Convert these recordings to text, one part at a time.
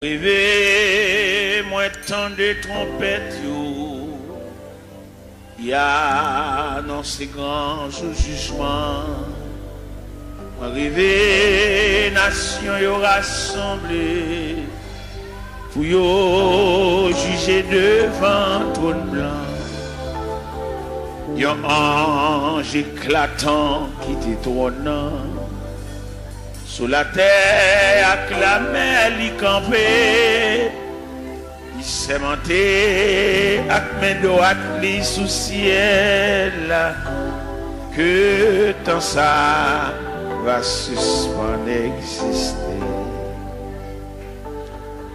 Rêvez, moi tant de trompettes, y a annoncé grand jour jugement. Moi rêvez, nation y rassemblée, pour y juger devant trône blanc. Yon ange éclatant qui détrônant. Sous la terre, acclamé, l'y campé, il s'est monté, avec droite, l'y sous ciel, que tant ça va suspendre exister.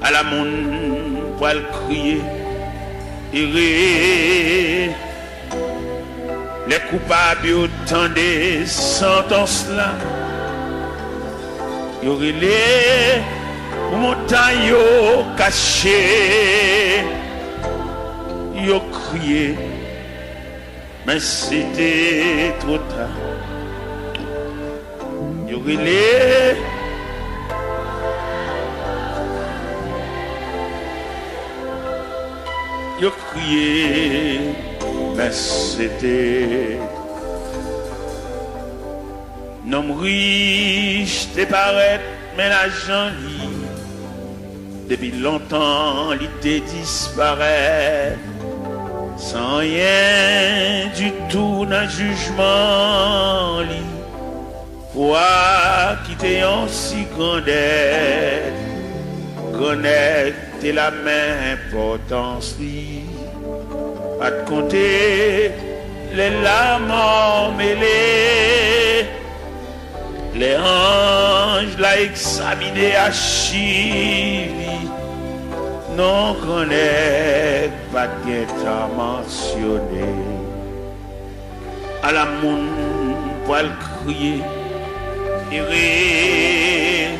À la monde, pour le crier, rire, les coupables autant des sentences là. Yo relé pour montagne yo caché, yo crié, mais c'était trop tard. Yo relé yo crié, mais c'était nom riche te paraît, mais l'argent depuis longtemps il te disparaît. Sans rien du tout dans le jugement li. Toi qui t'es en si grande aide, connecte la même importance li. Pas de compter les larmes mêlées. Les anges l'ont examiné à Chili, non connaît pas de temps mentionné. À la monde pour le crier, rire,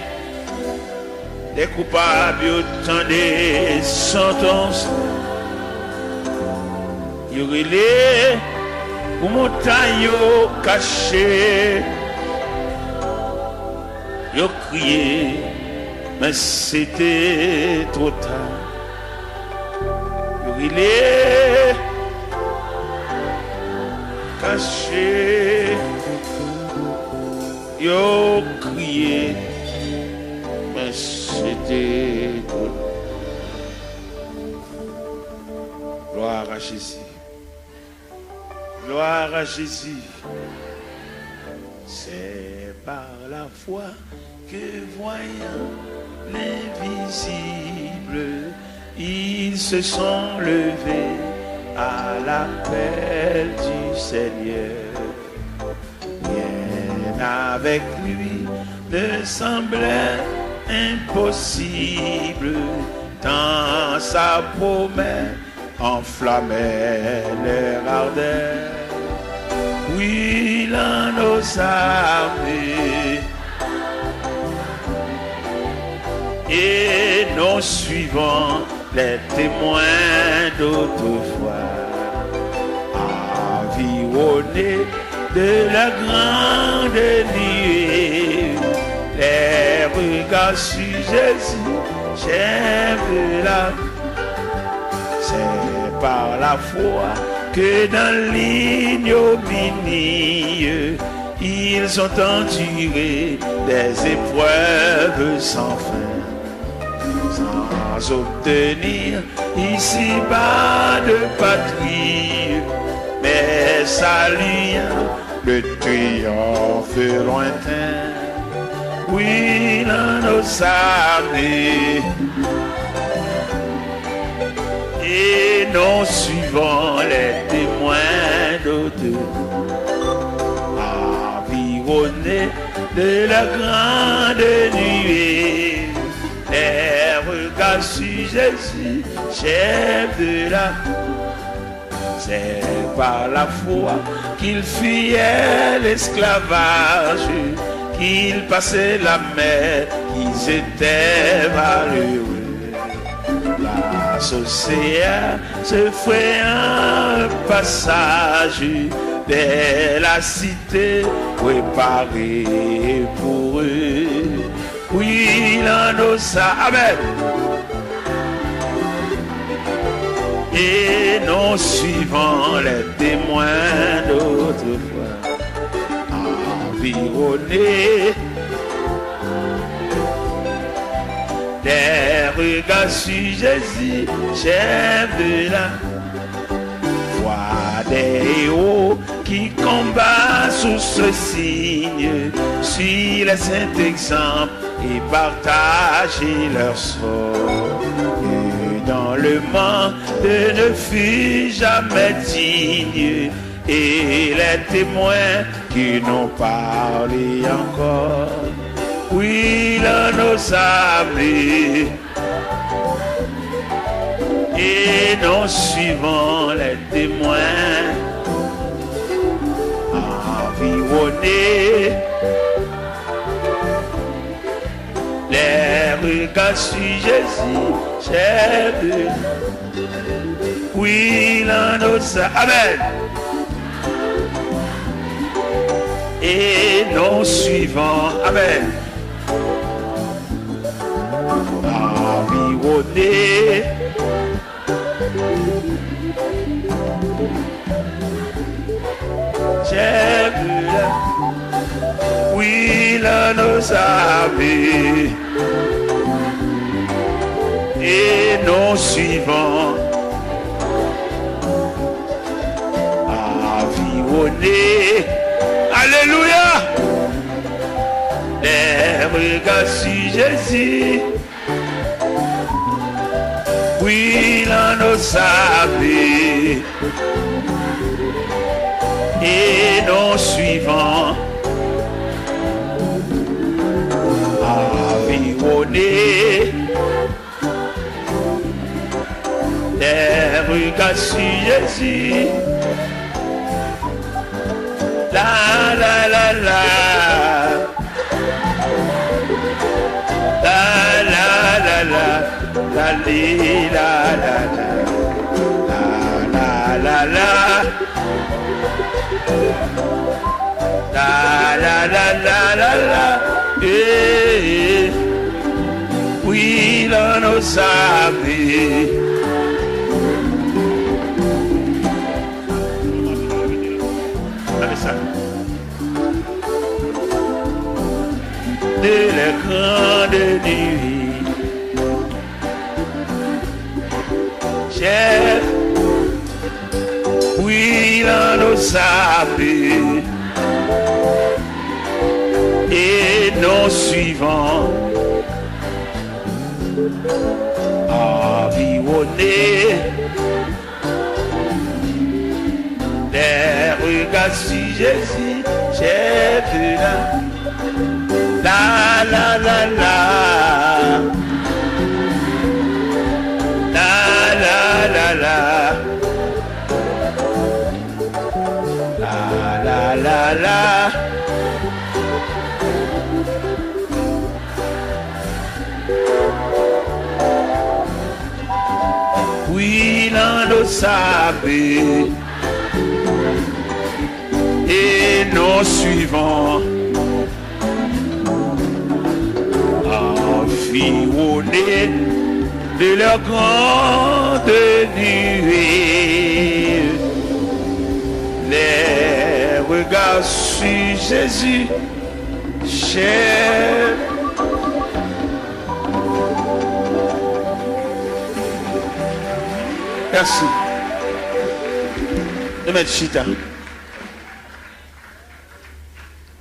les coupables autant des sentences. Il relève pour montagne cachée. Yo crié, mais c'était trop tard. Yo rilé, caché. Yo crié, mais c'était trop tard. Gloire à Jésus. Gloire à Jésus. C'est par la foi que voyant l'invisible, ils se sont levés à l'appel du Seigneur. Rien avec lui ne semblait impossible, tant sa promesse enflammait leur ardeur. Oui, l'un nos armées et nous suivons les témoins d'autrefois, environnés de la grande nuée, les regards sur Jésus, j'aime la. C'est par la foi que dans l'ignominie, ils ont enduré des épreuves sans fin, sans obtenir ici-bas de patrie, mais saluant le triomphe lointain. Oui, dans nos armées, et nous suivons les témoins d'autrefois, environnés de la grande nuée, les regards sur Jésus, chef de la. C'est par la foi qu'il fuyait l'esclavage, qu'il passait la mer, qu'ils étaient malheureux. L'océan se fait un passage vers la cité préparée pour eux. Oui, il en a ça. Amen. et non suivant les témoins d'autrefois, environnés des regards sur Jésus, chef de la voix des héros qui combattent sous ce signe, suivent les saints exemples et partagent leur sort. Et dans le monde ne fut jamais digne, et les témoins qui n'ont parlé encore, oui, l'on nous sablés, et nous suivons les témoins, environnés, les regards sur Jésus, chef de... Oui, l'on nous sablés, amen. Et nous suivons, amen, environnés, chef de la, oui, l'on nous avait, et nous suivons, environnés, alléluia, les regards sur Jésus, oui, l'on nous savait, et nous suivons, environnés, les regards sur Jésus. La la la la, la la la la, la li la la la, la la la, la la la la la la, eh, oui l'on nous savait. De la grande nuit, chef, oui, l'on nous savait, et nous suivons, environnés, des regards sur Jésus, chef de la la la la, la la la la, la la la la, oui l'on nous savait, et nous suivons, environnés de leur grande nuée, les regards sur Jésus, cher. Merci de mettre chita.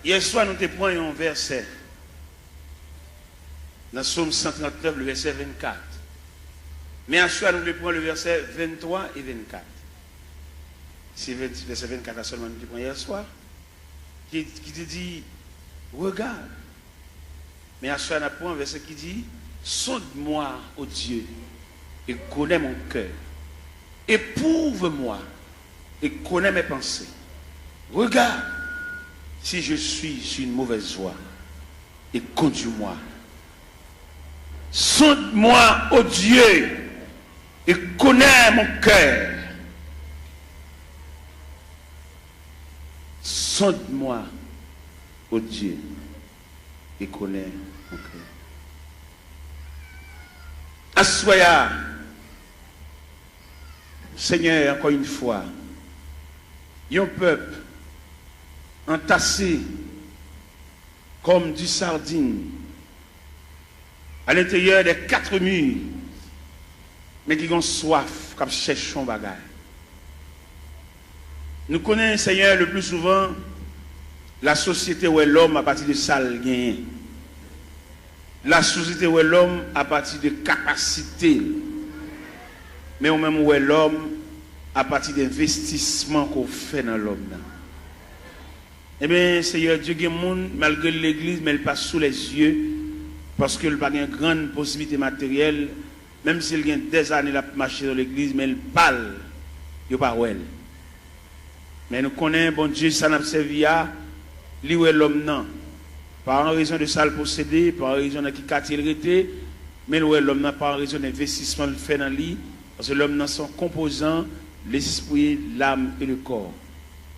Hier soir, nous te prenions un verset dans Psaume 139, le verset 24. Mais en soir, nous prenons le verset 23 et 24. C'est le verset 24 seulement nous prenons hier soir, qui te dit, regarde. Mais en soir, nous prenons un verset qui dit, sonde-moi, ô Dieu, et connais mon cœur. Éprouve-moi et connais mes pensées. Regarde si je suis sur une mauvaise voie et conduis-moi. Sonde-moi, ô Dieu, et connais mon cœur. Sonde-moi, ô Dieu, et connais mon cœur. Assoya, Seigneur, encore une fois, un peuple entassé comme du sardine à l'intérieur des 4 murs, mais qui ont soif, comme cherchent un bagage. Nous connaissons, Seigneur, le plus souvent la société où est l'homme à partir de sale gain. La société où est l'homme à partir de capacité. Mais au même où est l'homme à partir d'investissement qu'on fait dans l'homme. Eh bien, Seigneur Dieu, il y a des gens, malgré l'église, mais il passe sous les yeux, parce qu'il n'a pas une grande possibilité matérielle, même s'il y a des années à marcher dans l'église, mais il parle, il n'y a pas elle. Mais nous connaissons, bon Dieu, ça n'a pas servi à lui où est l'homme, non. Pas en raison de ça le posséder, pas en raison de qui quartier il était, mais où est l'homme, non, pas en raison d'investissement qu'il fait dans lui, parce que l'homme, non, son composant, l'esprit, l'âme et le corps.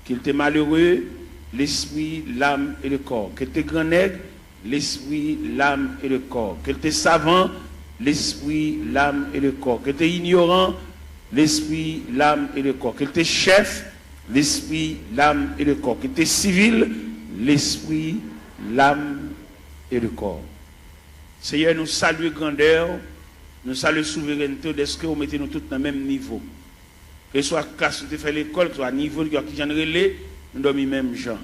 Qu'il était malheureux, l'esprit, l'âme et le corps. Qu'il était grand nègre, l'esprit, l'âme et le corps. Qu'il était savant, l'esprit, l'âme et le corps. Qu'il était ignorant, l'esprit, l'âme et le corps. Qu'il était chef, l'esprit, l'âme et le corps. Qu'il était civil, l'esprit, l'âme et le corps. Seigneur, nous saluons grandeur, nous saluons souveraineté, est-ce que vous mettez nous tous dans le même niveau? Que ce soit classe où tu fais l'école, que ce soit niveau qui j'en relais, nous dormons même gens.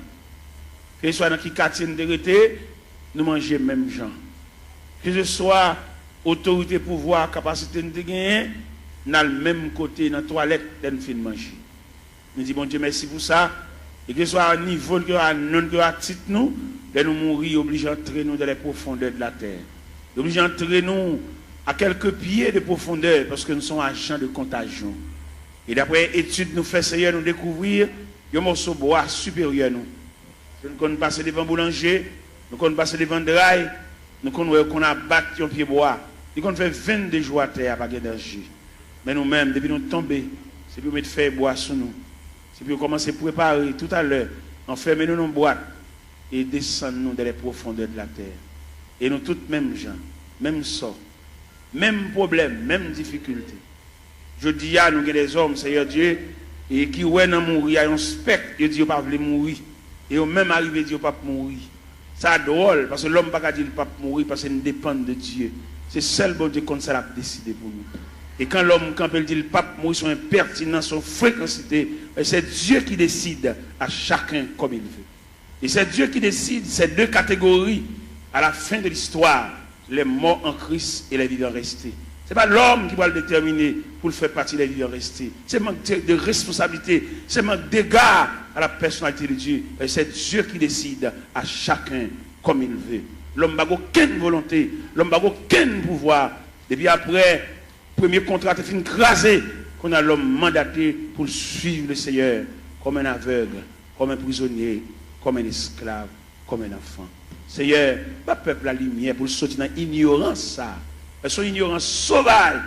Que ce soit dans qui quartier nous été, nous mangeons même gens. Que ce soit autorité, pouvoir, capacité de gagner, nous avons le même côté dans la toilette nous fin manger. Nous disons bon Dieu merci pour ça. Et que ce soit à niveau que à non que à titre nous, de nous mourir obligés d'entrer nous dans les profondeurs de la terre. Obligés d'entrer nous à quelques pieds de profondeur parce que nous sommes agents de contagion. Et d'après études nous fait Seigneur nous découvrir un morceau de bois supérieur nous. Nous connaissons passer devant boulanger, nous connaissons passer devant drail, nous connaissons qu'on a battu un pied bois. Nous connaissons fait 22 jours à terre avec d'énergie. Mais nous-mêmes, depuis nous tomber, c'est pour mettre faire bois sur nous. C'est pour commencer à préparer tout à l'heure, enfermer nous dans une boîte et descendre nous dans les profondeurs de la terre. Et nous tous mêmes gens, même sort, même problème, même difficulté. Je dis à nous des hommes, Seigneur Dieu, et qui ouais dans mourir, il y a un spectre, ils disent pas veulent mourir. Et au même arrivé, ils disent pas mourir. Ça drôle, parce que l'homme ne peut pas dire pas mourir parce qu'il dépend de Dieu. C'est seul bon Dieu comme ça l'a décidé pour nous. Et quand l'homme, quand il dit le pape mourir, son impertinence, son fréquencité, c'est Dieu qui décide à chacun comme il veut. Et c'est Dieu qui décide ces deux catégories à la fin de l'histoire, les morts en Christ et les vivants restés. Ce n'est pas l'homme qui va le déterminer pour le faire partie des vivants restés. C'est un manque de responsabilité, c'est un manque d'égard à la personnalité de Dieu. Et c'est Dieu qui décide à chacun comme il veut. L'homme n'a aucune volonté, l'homme n'a aucun pouvoir. Depuis après, premier contrat est fini crasé, qu'on a l'homme mandaté pour suivre le Seigneur comme un aveugle, comme un prisonnier, comme un esclave, comme un enfant. Seigneur, pas peuple la lumière pour sortir dans l'ignorance ça. Son ignorance sauvage,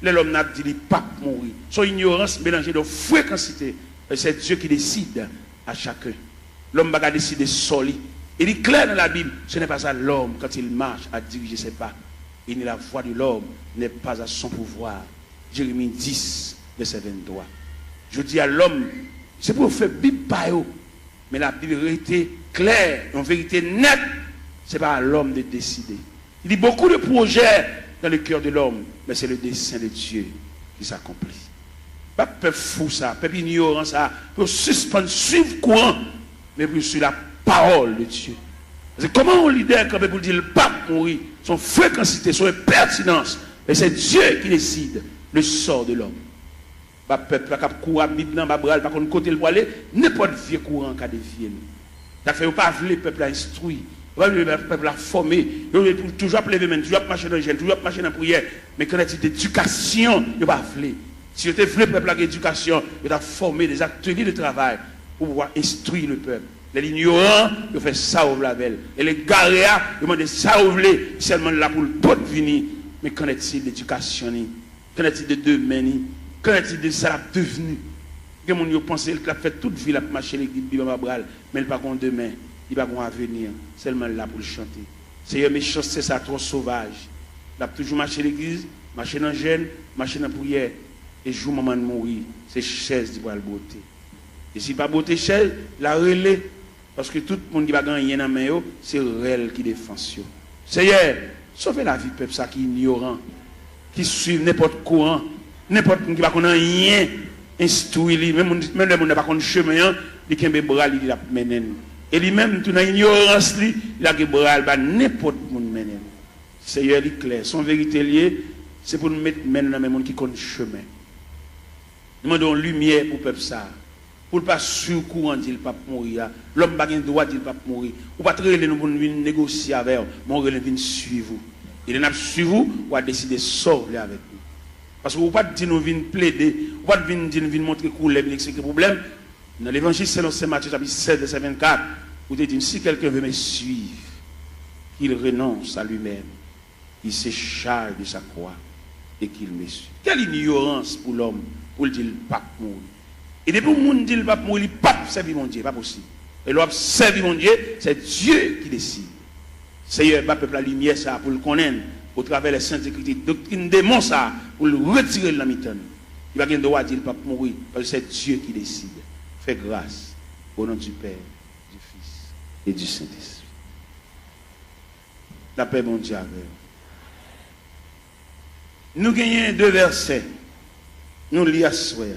l'homme n'a dit pas mourir. Son ignorance mélangée de fréquencité. C'est Dieu qui décide à chacun. L'homme va décider solide. Il est clair dans la Bible, ce n'est pas ça l'homme quand il marche à diriger ses pas. Il n'est la voix de l'homme, n'est pas à son pouvoir. Jérémie 10, verset 23. Je dis à l'homme, c'est pour faire Bible par eux. Mais la vérité claire, une vérité nette, ce n'est pas à l'homme de décider. Il y a beaucoup de projets dans le cœur de l'homme, mais c'est le dessein de Dieu qui s'accomplit. Pas peuple fou ça, peuple ignorant ça, pour suspendre, suivre courant, mais pour suivre la parole de Dieu. C'est comment un leader quand pour dire le pape mourir, son fréquencité, son pertinence, mais c'est Dieu qui décide le sort de l'homme. Pas peuple qui court à Bible dans Babral, par contre côté le aller, n'importe vieux courant qui a dévié. Ça fait pas le peuple à instruire. Le peuple a formé, toujours lever main, toujours marcher dans le gel, toujours marcher dans la prière. Mais quand il y a d'éducation, il ne va pas vouloir. Si vous avez le peuple à l'éducation, il a formé des ateliers de travail pour pouvoir instruire le peuple. Les ignorants, ils font ça au label. Et les garéas, ils demandent ça au blé, seulement là pour le pot venir. Mais qu'en est-il d'éducation? Qu'en est-il de demain? Qu'en est-il de ça devenu? Les gens pensent qu'il a fait toute vie, il a marché l'église, mais il n'a pas demain. Il va avoir un avenir, seulement là pour le chanter. Seigneur, mes choses, c'est ça, trop sauvage. Il a toujours marché l'église, marché dans le jeûne, marché dans la prière. Et jour maman mourir, c'est chaise qui va le beauté. Et si pas beauté chaise, la relais. Parce que tout le monde qui va gagner dans la main, c'est elle qui défend. Seigneur, sauvez la vie de peuple qui est ignorant, qui suit n'importe courant, n'importe qui va connaître rien, instruit, même le monde n'a pas connaître chemin, il a un bras, il a mené. Et lui-même, tout dans l'ignorance, il a un bras, n'importe qui mené. Seigneur, il est clair. Son vérité liée, c'est pour nous mettre maintenant dans le monde qui connaît chemin. Nous demandons lumière pour le peuple ça. Pour ne pas sur courant dire pas mourir. L'homme n'a pas le droit de dire pas mourir. Ou pas très nous pour venir négocier avec vous, mais on vient suivre vous. Et nous suivre vous, on va décider de sortir avec nous. Parce que vous ne pouvez pas dire nous venir plaider, vous ne pouvez pas dire nous venir montrer couleur, c'est le problème. Dans l'évangile selon Saint Matthieu chapitre 7 verset 24, vous dites si quelqu'un veut me suivre, qu'il renonce à lui-même, il se charge de sa croix et qu'il me suit. Quelle ignorance pour l'homme pour le dire pas mourir. Et depuis que le monde dit le pape mourir, il ne peut pas servir mon Dieu, pas possible. Et l'homme servir mon Dieu, c'est Dieu qui décide. Seigneur, le peuple la lumière ça pour le connaître, au travers des saintes écritures, doctrine démon ça, pour le retirer de la mitane. Il va pas le droit de dire le pape mourir, parce que c'est Dieu qui décide. Fais grâce au nom du Père, du Fils et du Saint-Esprit. La paix, mon Dieu, avec nous. Nous gagnons 2 versets. Nous lisons à soir.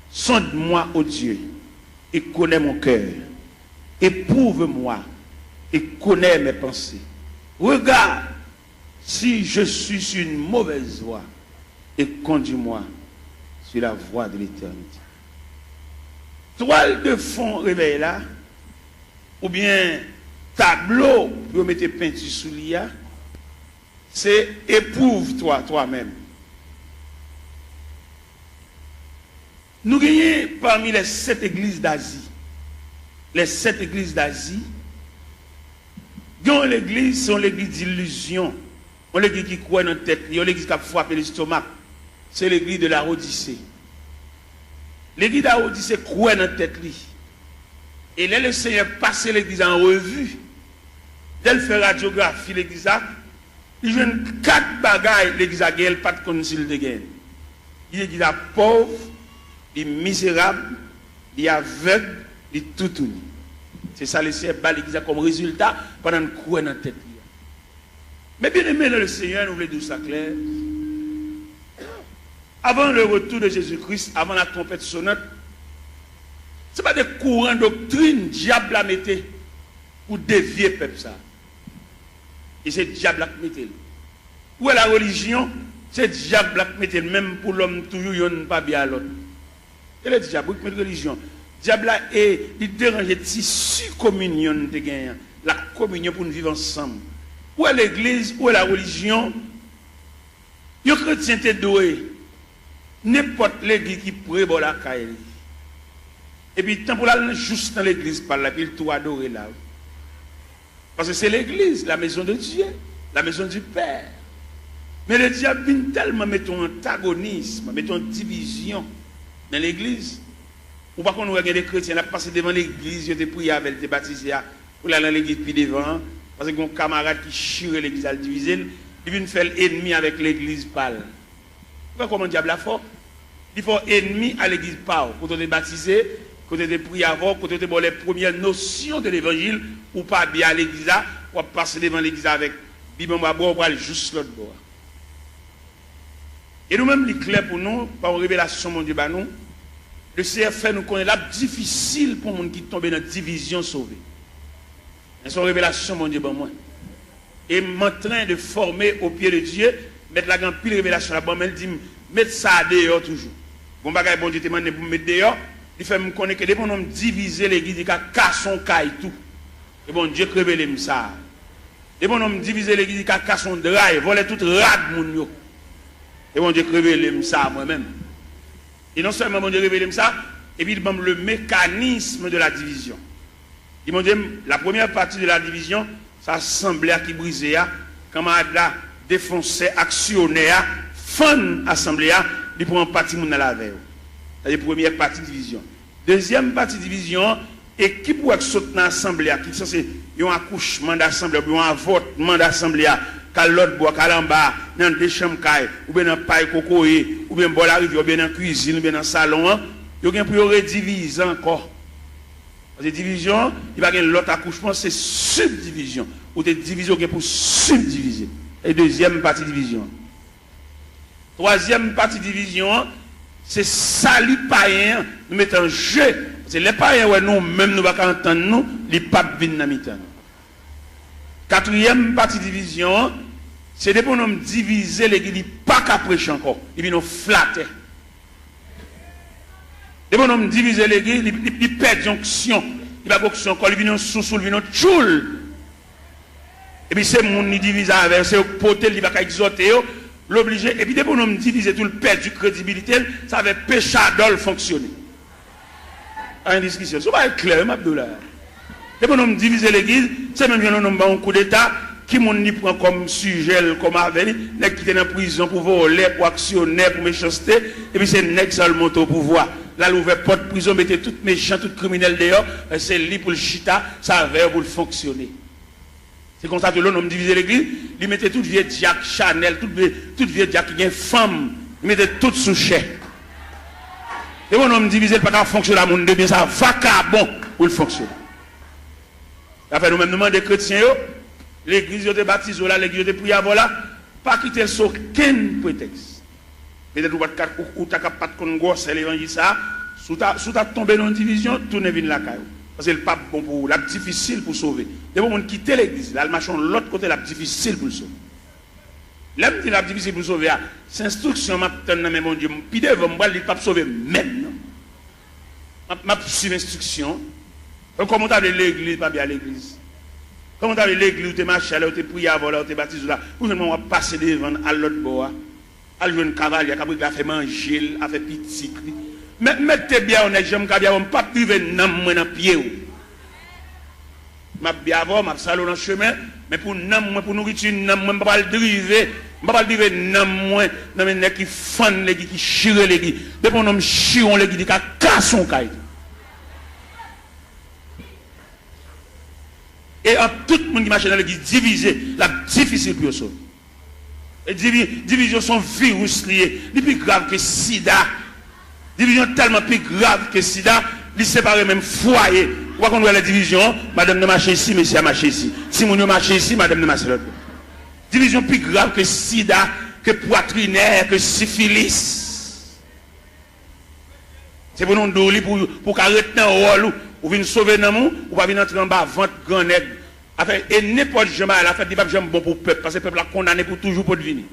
Sonde-moi, ô Dieu, et connais mon cœur. Éprouve-moi et connais mes pensées. Regarde si je suis sur une mauvaise voie et conduis-moi sur la voie de l'éternité. Toile de fond réveil là, ou bien tableau pour mettre peinture sous l'IA, c'est éprouve-toi toi-même. Nous gagnons parmi les 7 églises d'Asie. Les 7 églises d'Asie, l'église, sont l'église d'illusion. On l'église qui croit dans la tête, on l'église qui a frappé l'estomac. C'est l'église de la Odyssée. L'église de la Odyssée croit dans la tête. Et là, le Seigneur passe l'église en revue. Dès qu'il fait radiographie, l'église a, il joue 4 bagailles, l'église a gagné, pas de concile de gain. Il est pauvre, il est misérable, il est aveugle, il est tout. C'est ça le Seigneur bat l'église comme résultat pendant une croix dans la tête. Mais bien aimé dans le Seigneur, nous voulons dire ça clair. Avant le retour de Jésus-Christ, avant la trompette sonnante, ce n'est pas des courants doctrine diable a metté pour dévier le peuple ça. Et c'est diable qui metté. Où est la religion? C'est diable qui metté même pour l'homme toujours il n'est pas bien à l'autre. Et le diable qui met la religion. Diable est il dérange tissu communion de gagner, la communion pour nous vivre ensemble. Où est l'église, où est la religion? Les chrétiens sont doués. N'importe l'église qui prévoit la caille. Et puis, tant pour aller juste dans l'église, par là, puis il tout adorer là. Parce que c'est l'église, la maison de Dieu, la maison du Père. Mais le diable vient tellement mettre un antagonisme, mettre une division dans l'église. Ou pas qu'on regarde des chrétiens, là, passer devant l'église, ils ont prié avec, ils ont baptisé, pour aller dans l'église, puis devant. Parce que mon camarade qui chire l'église à le diviser, il vient faire l'ennemi avec l'église pâle. Pourquoi comment le diable a fort? Il faut ennemi à l'église pâle. Quand on est baptisé, quand on est prié avant, quand on est les premières notions de l'évangile, ou pas bien à l'église, ou passer devant l'église avec Bible à boire, ou pas juste l'autre bord. Et nous-mêmes, il est clair pour nous, par une révélation, mon Dieu, nous, le Seigneur fait nous connaître là difficile pour les gens qui tombent dans la division sauvée. C'est une révélation, mon Dieu, moi. Et je suis en train de former au pied de Dieu, mettre la grande pile révélation là-bas, mais il dit, mettre ça dehors toujours. Bon bagage, bon Dieu, te demande pour mettre dehors, il fait me connaître que dès qu'on diviser l'église, il a cassé son caille tout. Et bon Dieu, révèle ça. Dès qu'on diviser l'église, il a cassé son drive, voler tout rad, mon Dieu. Et bon Dieu, révèle ça moi-même. Et non seulement mon Dieu, révèle ça, et puis il donne le mécanisme de la division. Il m'a dit, la première partie de la division, ça assemblée qui brisait, quand on a défoncé, actionné, fin assemblée, il prend partie dans la veille. C'est la première partie de division. Deuxième partie de division, équipe qui saute dans l'assemblée, qui est censé un accouchement d'assemblée, ou un avortement d'assemblée, quand l'autre boit, quand l'en bas, dans des chambres, ou bien dans paille cocoé, ou bien bon la rivière, ou bien dans la cuisine, ou bien dans le salon, il y a pour rediviser encore. Parce que division, il va y avoir l'autre accouchement, c'est subdivision. Ou des divisions pour subdiviser. Et deuxième partie division. Troisième partie division, c'est salut païen, nous mettons en jeu. C'est les païens, ouais, nous, même nous ne pouvons pas entendre nous, les papes viennent dans mi-temps. Quatrième partie division, c'est des pour nous diviser l'église, ils ne pas qu'à prêcher encore, ils viennent nous flatter. Des pour nous diviser l'église, ils perdent l'onction, ils ne pas onction encore, ils viennent sous, ils viennent tchoul. Et puis c'est mon qui divise avec, c'est potel, il va qu'à exhorter, l'obliger, et puis des pour nous diviser tout le perdre du crédibilité, ça va péché d'ol fonctionner. En discussion, ça va être clair, Abdoulaye. Et pour nous diviser l'église, c'est même un coup d'État qui m'ont prend comme sujet, comme avenir, qui est en prison pour voler, pour actionner, pour méchanceté, et puis c'est nèg seulement au pouvoir. Là, l'ouvert porte prison, mettez tout méchant, tout criminel dehors, c'est lui pour le chita, ça va pour le fonctionner. C'est comme ça que l'on divise l'église, il mettait tout vieux Jack Chanel, tout vieux Jack qui est femme, il mettait tout sous chèque. Et mon homme divisé, pas qu'à fonctionner à mon de bien, ça va qu'à bon pour le fonctionner. Après, nous-mêmes, nous demandons des chrétiens, l'église de baptise, l'église de prière, voilà, pas quitter sur aucun prétexte. Peut-être ou tu n'as pas de gosse, c'est l'évangile, ça, sous ta tombé dans une division, tournez vers la caille. Parce que le pape, bon pour la difficile pour sauver. Et bon, on quitte l'église, là, le machin, l'autre côté, la difficile pour le sauver. L'homme dit la difficile pour sauver, c'est instruction, mais mon Dieu, puis devant moi, il ne peut pas sauver même. Ma suivre instruction. Comment tu as l'église, pas bien l'église. Comment tu as l'église, où tu es marché, où tu es prié avant, où tu es baptisé là, où tu es passé devant à l'autre bord, à jouer un cavalier, qui a fait manger, a fait petit. Mais mettez bien honnête, j'aime bien, on ne peut pas priver dans le pied. Je vais bien avoir, je vais salon dans le chemin, mais pour nourriture, je ne vais pas le driver. Je ne vais pas le driver dans les gens qui font les qui chirent les qui. Depuis qu'on chire les qui, qui cassent son caille. Et en tout le monde qui marche dans l'église divisé, la difficile pour eux. Et division sont virus liés, les plus grave que sida. Division tellement plus grave que sida, ils séparent même foyer. Pourquoi qu'on voit la division, madame ne marche ici, monsieur a marché ici. Si mon marche ici, madame ne marche l'autre. Division plus grave que sida, que poitrinaire, que syphilis. C'est pour nous donner pour arrêter un rôle, ou venir sauver dans monde, ou pas venir entrer en bas, vente grand nègre. Et n'importe jamais à la fête, il n'y a pas bon pour le peuple, parce que le peuple a condamné pour toujours pour devenir.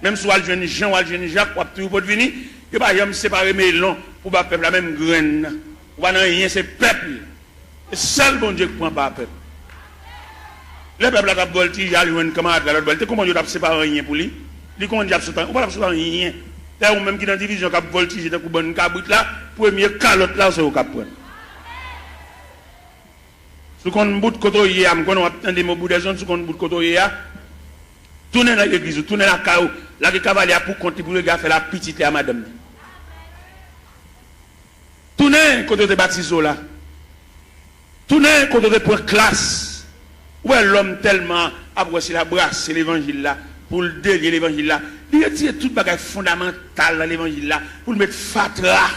Même si on a le jeune Jean ou le jeune Jacques, on a toujours pour devenir, il n'y a pas jamais séparer mes longs pour le peuple, la même graine. On va rien, c'est le peuple. C'est seul bon Dieu qui prend pas le peuple. Le peuple a voltigé, il a eu un camarade à l'autre voltige. Comment Dieu a séparé rien pour lui? Il comment Dieu a séparé? On va pas séparer rien. Ou même qui dans la division qui a voltigé, dans une cabouite là, premier calotte là, c'est au cap. Si on bout de côté, on attend des mots de zone, si on bout de côté, tournez dans l'église, tournez dans la caou, là, le cavalier pour compter pour le gars faire la petite à madame. Tournez côté de baptiso là. Tournez côté de pour classe. Où est l'homme tellement abrossé la brasse, c'est l'évangile là, pour le délier l'évangile là. Il retire tout bagage fondamental dans l'évangile là, pour le mettre fatra.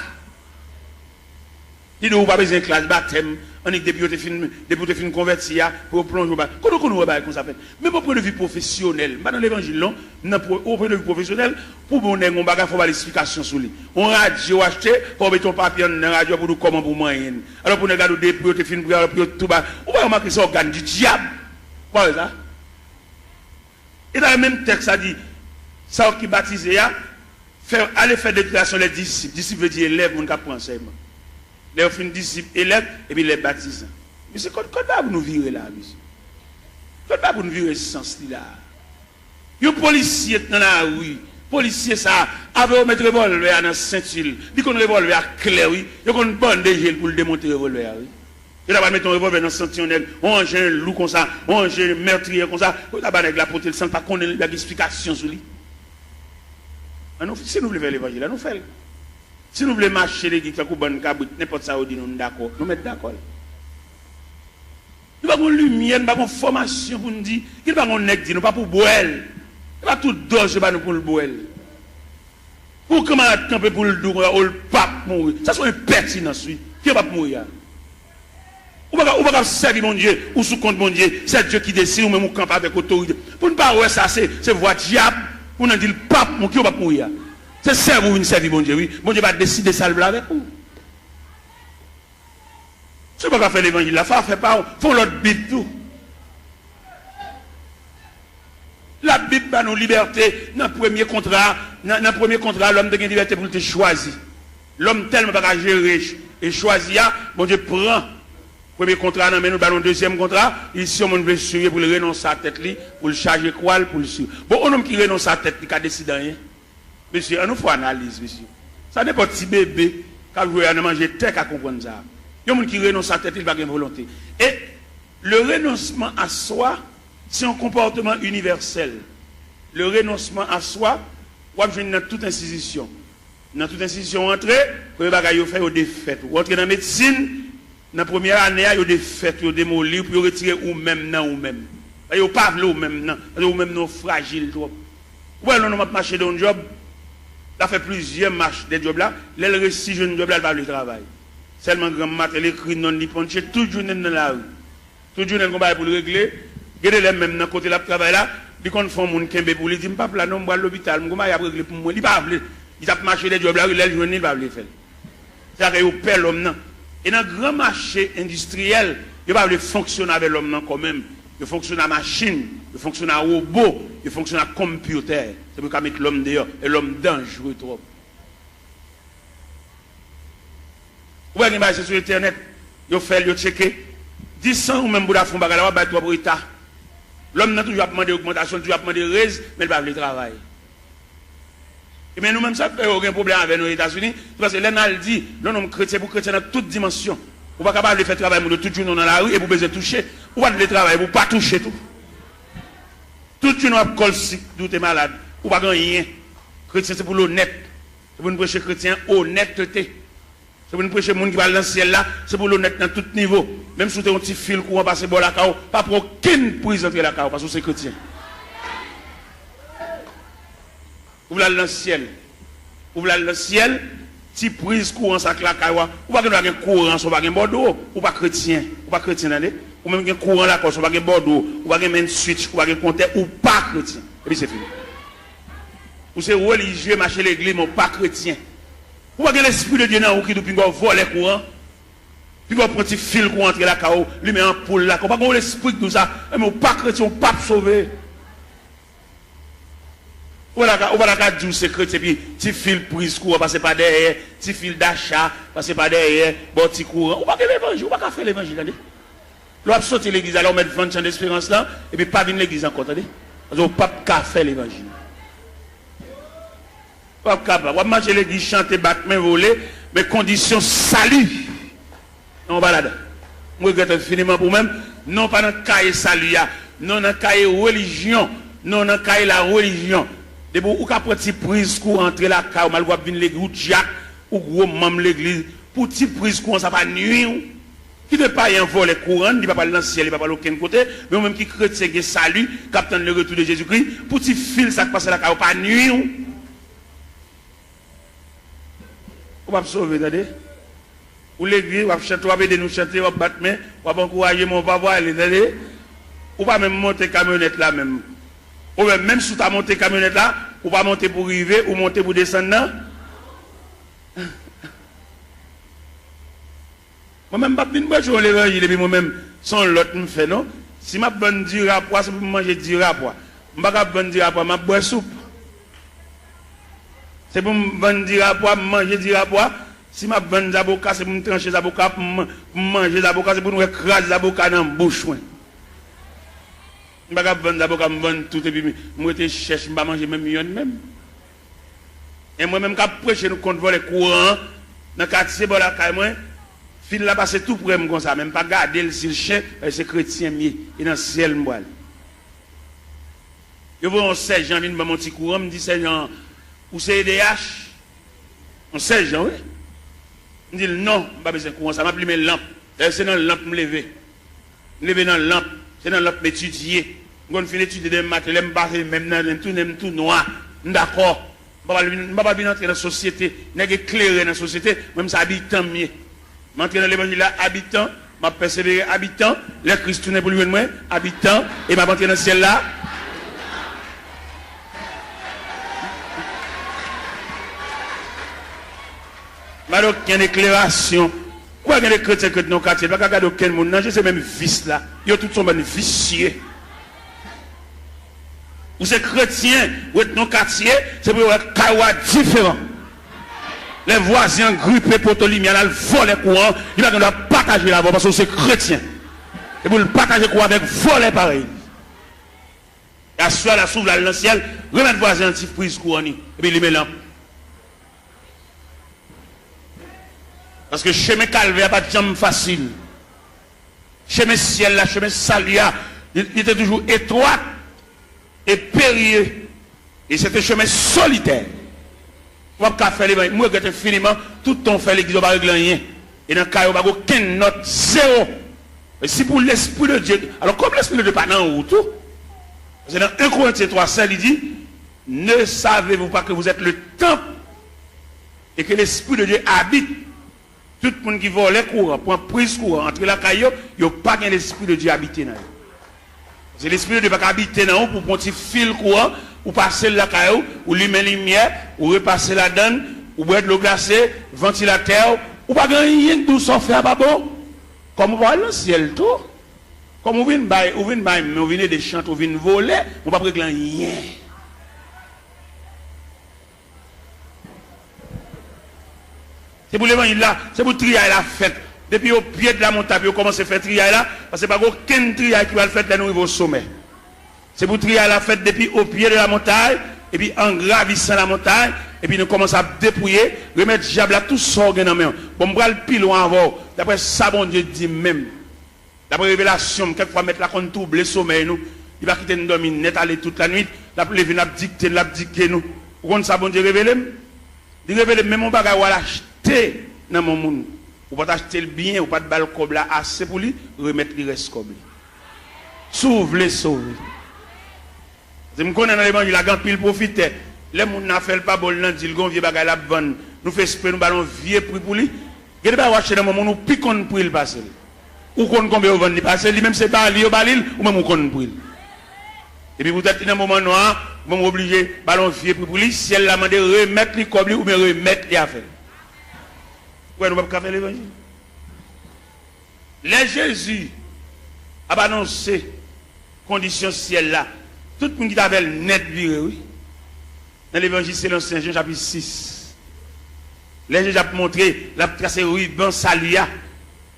Il ne doit pas besoin de classe baptême. On est depuis que tu converti pour plonger au bas. Comment on va comme ça fait? Mais pour point de vue professionnel, dans l'évangile, au point de vue professionnel, pour mon nègre, on va faire l'explication sur lui. On radio acheté, pour mettre ton papier dans la radio pour nous comment pour moyen. Alors pour nous regarder depuis que tu fin pour tout bas. On va remarquer ça organe du diable. Quoi ça? Et dans le même texte, ça dit, ça qui baptisé, aller faire déclaration les disciples. Disciples veut dire élève, on apprend enseignement. Les fin disciples, élèves, et puis les baptisants. Mais c'est quoi pour nous virer là, monsieur? Quoi pour nous virer ce sens-là? Les policiers dans la rue, policiers ça, avec mettre revolver dans la ceinture, ils ont un revolver clair, oui, ils ont une bonne dégel pour le démonter le revolver, oui. Ils ont mettre un revolver dans la ceinture, on range un loup comme ça, on range un meurtrier comme ça, on a avec la portée, sans pas qu'on ait l'explication sur lui. Si nous voulons faire l'évangile, nous faisons. Si nous voulons marcher les gens qui ont n'importe ça, nous sommes d'accord. Nous mettons d'accord. Nous n'avons pas de lumière, nous n'avons pas de formation pour nous dire. Nous n'avons pas de nègre, nous pas pour boire. Nous n'avons pas tout d'or, nous pour le boire. Ou camarade camper pour le dos, ou le pape mourir. Ça c'est impertinence, oui. Qui va mourir? Ou pas servir mon Dieu, ou sous compte mon Dieu, c'est Dieu qui décide, ou même ou camper avec autorité. Pour ne pas ouais ça, c'est voix diable, pour ne dire le pape, qui va mourir. C'est servir ou servir mon Dieu, oui. Mon Dieu va décider ça avec vous. Si vous ne pouvez pas faire l'évangile, la foi fait pas, font l'autre Bible tout. La Bible a nos libertés. Dans le premier contrat, l'homme a une liberté pour te choisir. L'homme tellement pas gérer et choisir, bon Dieu prend. Premier contrat, nous avons le deuxième contrat. Ici, on veut suivre pour le renoncer à la tête, pour le charger quoi, pour le suivre. Bon, un homme qui renonce à la tête, qui a décidé rien. Monsieur, on nous fait analyse, monsieur. Ça n'est pas petit bébé qui a joué à manger tête à comprendre ça. Il y a un qui renonce à la tête, il va avoir une volonté. Et le renoncement à soi, c'est un comportement universel. Le renoncement à soi, on va dans toute institution. Dans toute institution, entrer, pour les bagages faire des fêtes. Ou entrer dans la médecine, dans la première année, il y a des fêtes, il y a des démolir, pour retirer ou même non ou même. Il n'y a pas ou même non, ou même non fragile. Ou alors, on va marcher dans un job, il a fait plusieurs marches des jobs là, il réussit un job là, il va le travail. Seulement grand matin, l'écrit non, il punche, tout journée dans la rue. Tout journée, on va pour le régler. Regardez les mêmes dans côté là travail là, ils font mon kembe pour lui dire pas là non, moi à l'hôpital, moi y a régler pour moi, il pas veut. Il a marché des jobs là, il a journée, il va le faire. C'est que il perd l'homme non. Et dans grand marché industriel, il va le fonctionner avec l'homme non quand même. Il fonctionne à machine, il fonctionne à robot, il fonctionne à computer. C'est pour qu'on mette l'homme dehors et l'homme dangereux trop. Vous voyez que sur internet, il fait, il checker 10 ans ou même pour la fond bagala, il va pour état. L'homme n'a toujours demandé augmentation, toujours demandé raise, mais il va le travail. Et bien nous-mêmes, ça fait aucun problème avec nos États-Unis, parce que l'un dit, l'homme chrétien pour chrétien dans toute dimension. Vous ne pouvez pas faire travail de tout le monde dans la rue et vous besoin toucher. Vous ne pouvez pas travailler, vous ne pouvez pas toucher tout. Tout le monde a col si vous êtes malade. Vous ne pouvez pas rien. Chrétien, c'est pour l'honnête. C'est pour nous prêcher chrétien, honnêteté. C'est pour nous prêcher les gens qui va dans le ciel là, c'est pour l'honnête dans tout niveau. Même si vous avez un petit fil courant passer par la cao, pas pour aucune prise entrer la cao, parce que c'est chrétien. Vous voulez aller dans le ciel. Vous voulez aller dans le ciel, si prise courant ça la cao, ou pas un courant, ou pas un bordeaux, ou pas chrétien, ou pas chrétien, ou même un courant là, ou pas un bordeaux, ou pas un switch, ou pas un compteur, ou pas chrétien. Et puis c'est fini. Ou c'est religieux, marcher l'église, mais pas chrétien. Ou pas l'esprit de Dieu dans qui depuis qu'on vole les courants, puis qu'on prend un petit fil pour entrer la cao, lui met en poule là, qu'on pas l'esprit de tout ça, mais pas chrétien, ou pas sauvé. Ou pas la dire c'est chrétien, puis petit fil prise courant, passer par derrière, petit fil d'achat, passer par derrière, bon petit courant. Ou pas l'évangile, ou pas faire l'évangile, l'on sorti l'église, alors on met 20 ans d'espérance là, et puis pas venir l'église encore, attendez. Parce qu'on pas faire l'évangile. Pas capable. On va marcher l'église, chanter, battre, main, voler, mais conditions salut. On va là-dedans. Je regrette infiniment pour même, non pas dans le cahier salut, non dans le cahier religion, non dans le cahier la religion. De vous, ou qu'à petit prise pour entrer la cahier, mal voir venir l'église, ou Jack, ou gros membre l'église, pour petit prise courant, ça va nuire. Qui ne pas y envoler courant, il ne va pas dans le ciel, il ne va pas aucun côté, mais même qui chrétien qui salut, capitaine le retour de Jésus-Christ, pour petit fil, ça passe la cahier, pas nuire. On va sauver, attendez. Ou l'église, on va chanter, on va aider nous chanter, on va battre main, on va encourager mon papa, attendez. Ou va même monter camionnette là même. Ou même si tu as monté camionnette là, ou pas monter pour arriver, ou monter pour descendre là. Moi-même, je ne vais pas faire l'évangile, et puis moi-même, sans l'autre me fait, non? Si je bonne du rapport, c'est pour manger du rapport. Je ne vais pas bonne du rapport, je bois soupe. C'est pour me dire à quoi manger du rapport. Si ma bonne avocat, c'est pour me trancher l'avocat, pour manger l'avocat, c'est pour nous écraser l'avocat dans la bouche. Je ne vais pas bonne avocat, je vais tout et puis je cherche, je vais manger même million même. Et moi-même, quand je prêche, nous compte les courants, dans le quartier, la caille, moi, fil là, c'est tout pour moi comme ça, même pas garder si le chien, c'est chrétien, et dans le ciel, moi. Je vois un sergent, il mon petit courant, me dit sergent, ou c'est EDH, on sait, Jean, oui. Je dis non, je n'ai pas besoin de courant, ça m'a pris mes lampes. C'est dans la lampe me lever. Me lever dans la lampe, c'est dans la lampe m'étudier. Quand je finis d'étudier des maths, je me passe même tout noir. D'accord. Je ne vais pas entrer dans la société, je vais éclairer dans la société, même ça habitant mieux. Je vais dans l'évangile là, habitant, je vais persévérer habitant, les Christ tourne pour lui moi, habitant, et je vais entrer dans le ciel là. Je vais aucune éclairation. Pourquoi il y a des chrétiens qui sont dans le quartier? Je ne vais pas regarder aucun monde, non, c'est même vice là. Ils ont tous sont vicieux. Vous êtes chrétien, vous êtes dans le quartier, c'est pour être kawa différent. Les voisins grippés pour le lumière, ils volent les courants, ils vont partager la voie parce que c'est chrétien. Et vous le partagez quoi avec voler pareil. Et à ce la s'ouvre dans le ciel, remettre voisin anti prise courant et puis les mélange. Parce que chemin calvaire pas de jambe facile. Chemin ciel là, chemin salia, il était toujours étroit et périlleux. Et c'était un chemin solitaire. Moi, je faire les moi, je finiment, tout ton fait l'église, pas régler rien. Et dans le cas, il n'y a aucune note, zéro. Mais si pour l'Esprit de Dieu, alors comme l'Esprit de Dieu n'est pas dans le tout, parce que dans 1 Corinthiens 3,16, il dit, ne savez-vous pas que vous êtes le temple et que l'Esprit de Dieu habite. Tout le monde qui vole les courants, pour prise courant, entre la caillou, il n'y a pas l'Esprit de Dieu habité dans eux. C'est l'Esprit de Dieu qui habite dans eux pour prendre un fil courant, ou passer la caillou, ou lumer la lumière, ou repasser la donne, ou boire de l'eau glacée, ventilateur, ou pas rien de tout ça faire, pas bon. Comme vous voyez le ciel tout, comme vous venez des chants, vous venez voler, vous ne pouvez pas rien. C'est pour l'évangile là, c'est pour trier la fête. Depuis au pied de la montagne, vous commencez à faire trier là, parce que pas aucun trier qui va le faire là nous au sommet. C'est pour trier la fête depuis au pied de la montagne, et puis en gravissant la montagne, et puis nous commençons à dépouiller, remettre diable à tout ça dans main. Bon, on va le pile loin avant. D'après ça, bon Dieu dit même. D'après révélation, quelquefois mettre la compte double le sommeil nous. Il va quitter nous dormir net aller toute la nuit. La lever n'a dicté nous. Vous comprenez ça, bon Dieu révélé? Il révèle même mon bagage à l'acheter dans mon monde. Ou pas acheter le bien, ou pas de balle comme là assez pour lui, remettre le reste comme lui. Sauve les sauver. Je me connais dans l'évangile, la grande pile profite. Les gens n'a fait pas bon, ils disent qu'on vieux bagage la bonne. Nous faisons esprit, nous ballons vieux prix pour lui. Il n'y a pas acheter dans mon monde, nous piquons pour il passer. Ou qu'on combien on vend il passer, lui même c'est pas lui au balil, ou même on connaît pour il. Et puis vous êtes dans un moment noir, vous êtes obligé ballon vieux prix pour lui, si elle l'a demandé remettre les comme lui ou bien remettre les affaires. Ouais, nous ne pouvons pas faire l'évangile. Les Jésus a annoncé condition ciel là. Tout le monde qui avait net viré, oui. Dans l'évangile, c'est l'Ancien Jean chapitre 6. Les Jésus a montré, la tracé ruban salia.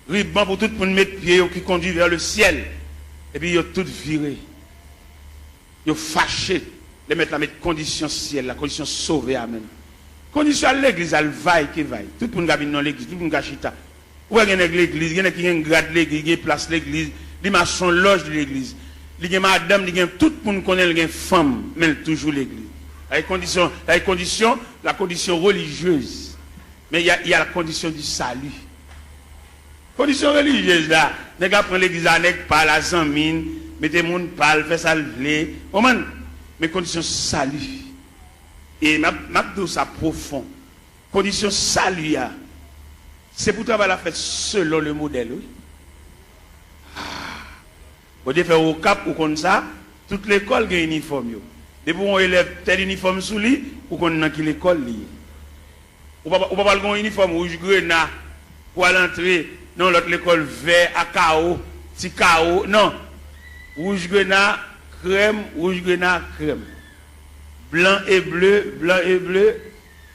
Ruban pour tout le monde mettre pied qui conduit vers le ciel. Et puis, ils ont tout viré. Ils ont fâché. Les mettre la condition ciel, la condition sauvée, amen. Condition à l'église, elle vaille qui vaille. Tout le monde qui vient dans l'église, tout le monde qui chita. Où est l'église? Il y a qui a un grade l'église, il y a place l'église, il y a son loge de l'église. Il y a madame, il y a tout le monde connaît, il y a une femme, mais toujours l'église. La condition religieuse. Mais il y a la condition du salut. Condition religieuse là, les gars prennent l'église avec pas la zamine, mettez mon pal, fait ça lever. Mais condition salut. Et ma ça profond. Condition salut, c'est pour travailler la fête selon le modèle. Oui. Vous devez faire au cap ou comme ça, toute l'école a un uniforme. Depuis on élève tel uniforme sous lui, ou qu'on a qui l'école liée. Ou pas un uniforme rouge grenat pour aller entrer dans l'autre l'école vert à chaos, petit chaos. Non. Rouge grenat, crème, blanc et bleu,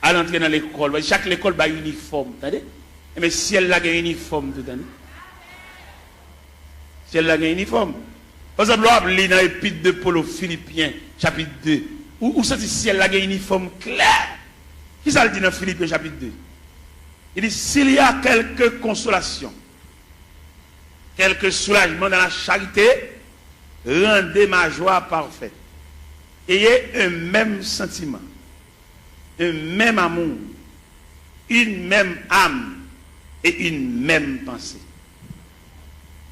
à l'entrée dans l'école. Chaque école a un uniforme. Mais si elle a un uniforme tout l'année. Si elle a un uniforme. Par exemple, on lit dans l'épître de Paul aux Philippiens, chapitre 2. Où c'est si elle a un uniforme clair? Qui ça le dit dans Philippiens, chapitre 2? Il dit, s'il y a quelque consolation, quelque soulagement dans la charité, rendez ma joie parfaite. Ayez un même sentiment, un même amour, une même âme et une même pensée.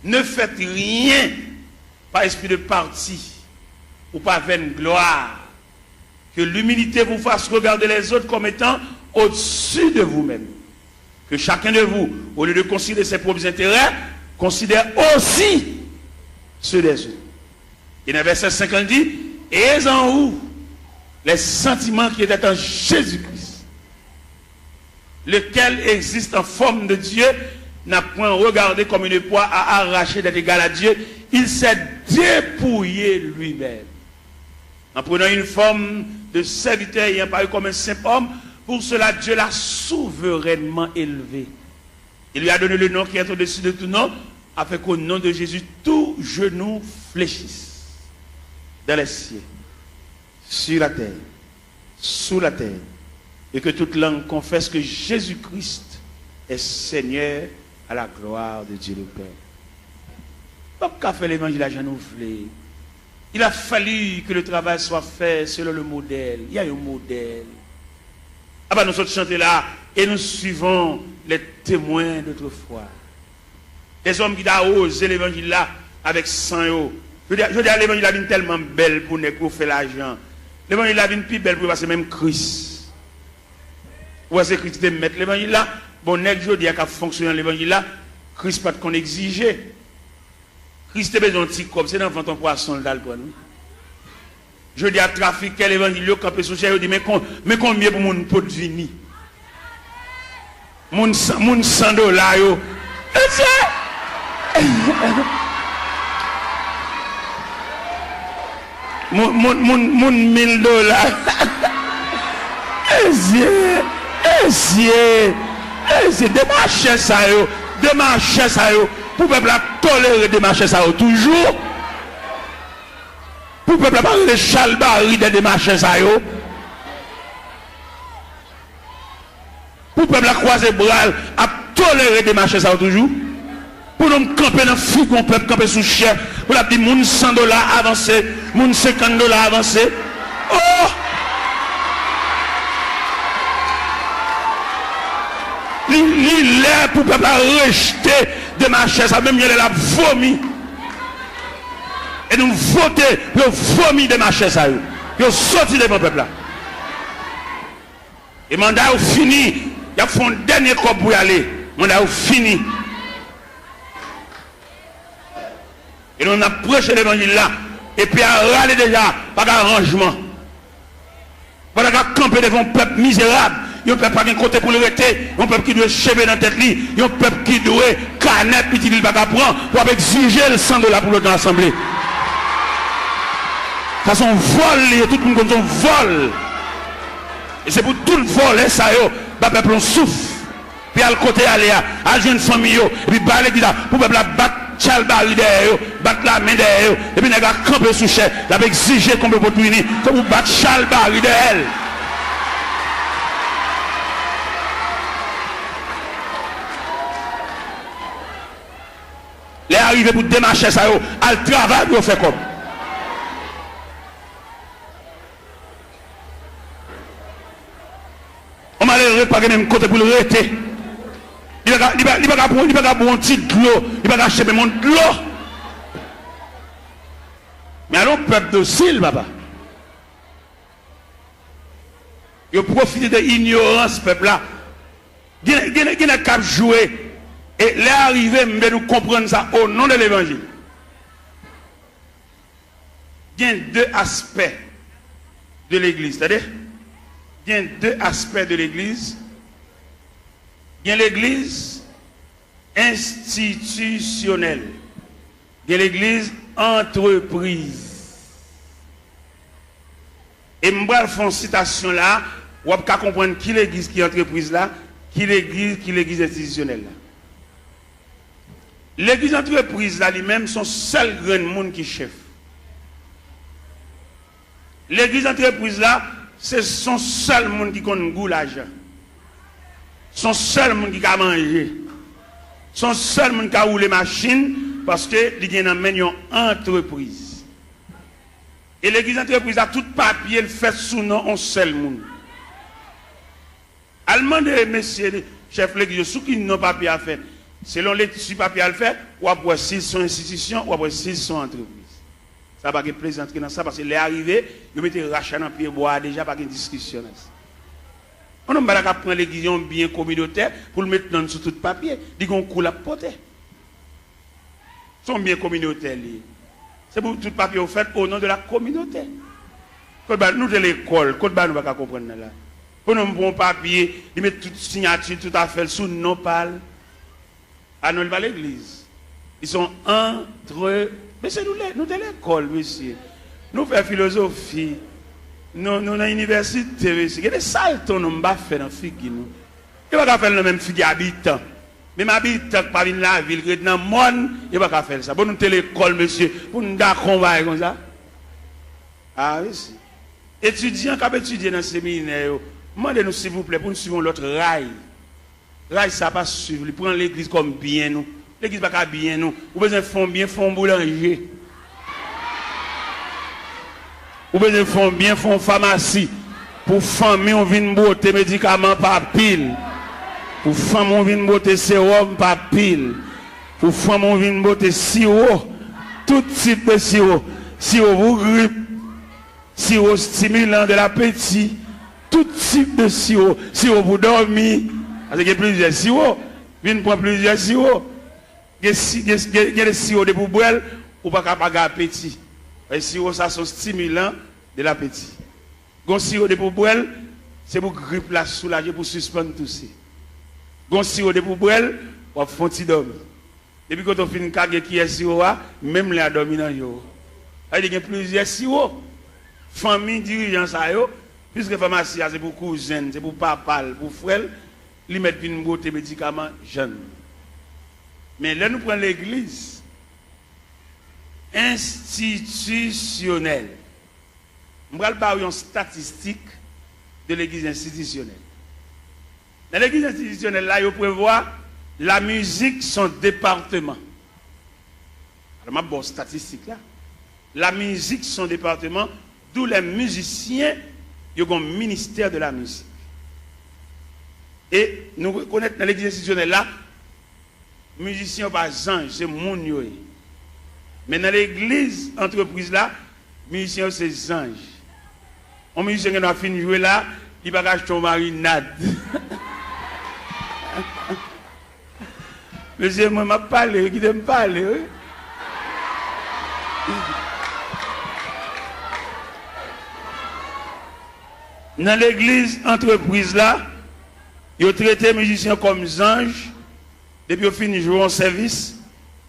Ne faites rien par esprit de parti ou par vaine gloire, Que l'humilité vous fasse regarder les autres comme étant au-dessus de vous-même. Que chacun de vous, au lieu de considérer ses propres intérêts, considère aussi ceux des autres. Et dans le verset 50 dit, et en vous les sentiments qui étaient en Jésus-Christ, lequel existe en forme de Dieu, n'a point regardé comme une proie à arracher d'être égal à Dieu, il s'est dépouillé lui-même. En prenant une forme de serviteur ayant paru comme un simple homme, pour cela Dieu l'a souverainement élevé. Il lui a donné le nom qui est au-dessus de tout nom, afin qu'au nom de Jésus, tout genou fléchisse. Dans les cieux, sur la terre, sous la terre, et que toute langue confesse que Jésus-Christ est Seigneur à la gloire de Dieu le Père. Pas qu'à faire l'évangile à renouveler. Il a fallu que le travail soit fait selon le modèle. Il y a un modèle. Ah ben nous sommes chantés là et nous suivons les témoins d'autrefois. Les hommes qui ont osé l'évangile là avec sang. Je dis à l'évangile est tellement belle pour nous faire l'argent. L'évangile est plus belle pour passer même Christ. Ou est-ce que Christ te mettre l'évangile là? Bon, je dis qu'à fonctionner l'évangile là, Christ pas qu'on exige. Christ a besoin de petit comme c'est dans ton poisson d'alcool. Je dis à trafiquer l'évangile quand peut soucier, je dis mais combien pour mon pot de vini? Mon $100 yo. Mon $1000. C'est démarcher ça yo, démarcher ça yo. Pour le peuple tolérer démarcher ça yo toujours. Pour le peuple parler de chalbari de démarcher ça yo. Pour le peuple croiser bras à tolérer démarcher ça yo toujours. Pour nous camper dans le fou qu'on peut camper sous chien. Pour la dire moun $100 avancé, moun $50 avancé. Oh! Il est pour peuple rejeter de marcher ça, même il a vomi. Et nous voter, nous vomi de marcher ça. Nous sorti de mon peuple là. Et mandat fini, il y a fait un dernier corps pour y aller. Mandat fini. Et nous approchons l'évangile là. Et puis à râler déjà, pas d'arrangement. Pas de camper devant un peuple misérable. Il y a un peuple qui a un côté pour le rester. Un peuple qui doit chever dans la tête. Il y a un peuple qui doit canette, puis il ne va pas prendre pour exiger le $100 pour l'autre assemblée. Ça c'est un vol, tout le monde comme un vol. Et c'est pour tout le vol, ça y est, le peuple souffre. Puis à le côté, aller à une famille, et puis à l'église, pour le peuple battre chalbari derrière, battre la main derrière, et puis il va camper sous chef, il va exiger qu'on peut pour punir, comme vous battre chalbari derrière. Les arrivés pour démarcher ça, à le travail, vous faites comme. On m'a l'air pas même côté pour le rester. Il va pas un petit de l'eau, il va acheter mon de l'eau. Mais alors, peuple docile, papa. Il profite de l'ignorance, peuple là. Il n'a qu'à jouer. Et les arrivés, nous comprendre ça au nom de l'évangile. Il y a deux aspects de l'église. C'est-à-dire, il y a deux aspects de l'église. Il y a l'église institutionnelle. Il y a l'église entreprise. Et je vais faire une citation là, vous pouvez comprendre qui l'église qui est entreprise là, qui l'église institutionnelle là. L'église entreprise là lui-même son seul grand monde qui chef. L'église entreprise là, c'est son seul monde qui connaît goût l'argent. Son seul monde qui a mangé. Son seul monde qui a roulé machine parce que il y a une entreprise. Et l'église entreprise a tout papier le fait sous nom un seul monde. Allemand de messieurs chef l'église sous qui n'ont papier à faire. Selon les papiers à le faire, ou après s'ils sont institutions, ou après s'ils sont entreprises. Ça va pas plaisanter dans ça parce que les arrivés, ils mettent rachat dans pied bois déjà pas de discussion. On n'a pas prendre l'église bien communautaire pour le mettre dans sur tout papier, dit qu'on coule à porter. Son bien communautaire c'est pour tout papier fait au nom de la communauté. Nous de l'école, nous ne pouvons pas comprendre là. Pour nous bon papier, ils mettent toute signature, tout à fait sous non parle. Ah non, pas l'église. Ils sont entre. Mais c'est nous de l'école, monsieur. Nous faisons philosophie. Nous dans l'université, monsieur. Il y a des saltons nous ne fait dans la figue. Nous ne pouvons pas faire le même figue habitant. Même habitant qui pas dans la ville, qui dans le monde, il ne pouvons pas faire ça. Pour nous de l'école, monsieur. Pour nous d'accompagner comme ça. Ah oui, si. Étudiants qui ont étudié dans le séminaire, demandez-nous s'il vous plaît pour nous suivre l'autre rail. Rail, ça pas suivre. Il prend l'église comme bien nous. L'église n'est pas bien nous. Vous besoin de faire bien, fond boulanger. Vous besoin de faire bien, fond pharmacie. Pour famille, on vient botter médicaments par pile. Pour femme, on vient botter sérum par pile. Pour femme, on vient botter sirop. Tout type de sirop. Sirop pour grippe. Sirop stimulant de l'appétit. Tout type de sirop. Sirop pour dormir. Parce qu'il y a plusieurs sirops. Viens prendre plusieurs sirops. Il y a des sirops de boire ou pas capable d'appétit. Les sirops, ça sont stimulants de l'appétit. Les sirops de boire, c'est pour grippe la soulager, pour suspendre tout ça. Les sirops de boire, pour faire un petit dormir. Depuis quand on fait une cage qui est sirop, même les dormir dans le jour. Il y a plusieurs sirops. Famille, dirigeants, puisque pharmacie, c'est pour cousins, c'est pour papa, pour frère, ils mettent une beauté médicaments jeunes. Mais là, nous prenons l'église institutionnelle. Je vais parler une statistique de l'église institutionnelle. Dans l'église institutionnelle, là, il prévoit la musique, son département. Alors, je vais une statistique là. La musique, son département, d'où les musiciens, ils ont un ministère de la musique. Et nous reconnaissons dans l'église institutionnelle là, musiciens pas ange, c'est mon yoé. Mais dans l'église entreprise là, musiciens c'est ange. Un musicien qui a fini de jouer là, il va acheter une marinade. Monsieur, moi, je parle, qui me parle. Dans l'église entreprise là, ils ont traité les musiciens comme anges, depuis ils ont fini de jouer en service,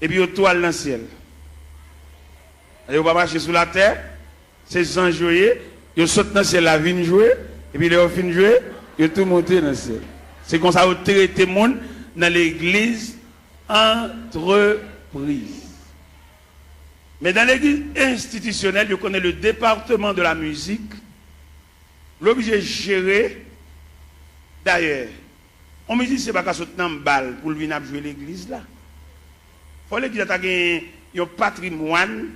et puis ils ont toile dans le ciel. Ils ne vont pas marcher sous la terre, c'est anges jouer, ils sautent dans le ciel, la vigne jouer, et puis ils ont fini de jouer, ils ont tout monté dans le ciel. C'est comme ça qu'ils ont traité le monde dans l'église entreprise. Mais dans l'église institutionnelle, ils connaissent le département de la musique, l'objet géré. D'ailleurs, on me dit que ce n'est pas qu'à sauter dans une balle pour venir jouer l'église là. Il faut l'église ait un patrimoine,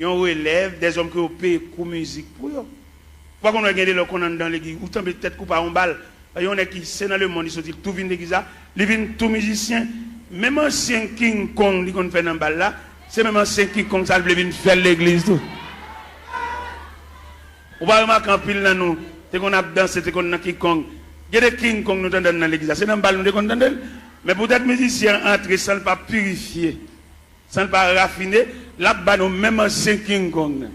un relève, des hommes qui ont payé pour musique pour eux. Pourquoi on a gagné le qu'on dans l'église, ou tant peut-être couper en balle, il y en a qui sont dans le monde, ils sont tout vient l'église là, ils viennent tous musiciens, même ancien King Kong, ils ont fait dans balle là, c'est même ancien King Kong, ça vient faire l'église tout. On va remarquer en pile dans nous, c'est qu'on a dansé, c'est qu'on a King Kong. Il y a des King Kong nous entendons dans l'église. C'est dans le bal nous entendons. Mais pour être musicien entrer sans ne pas purifier, sans ne pas raffiner, là-bas nous même ancien King Kong.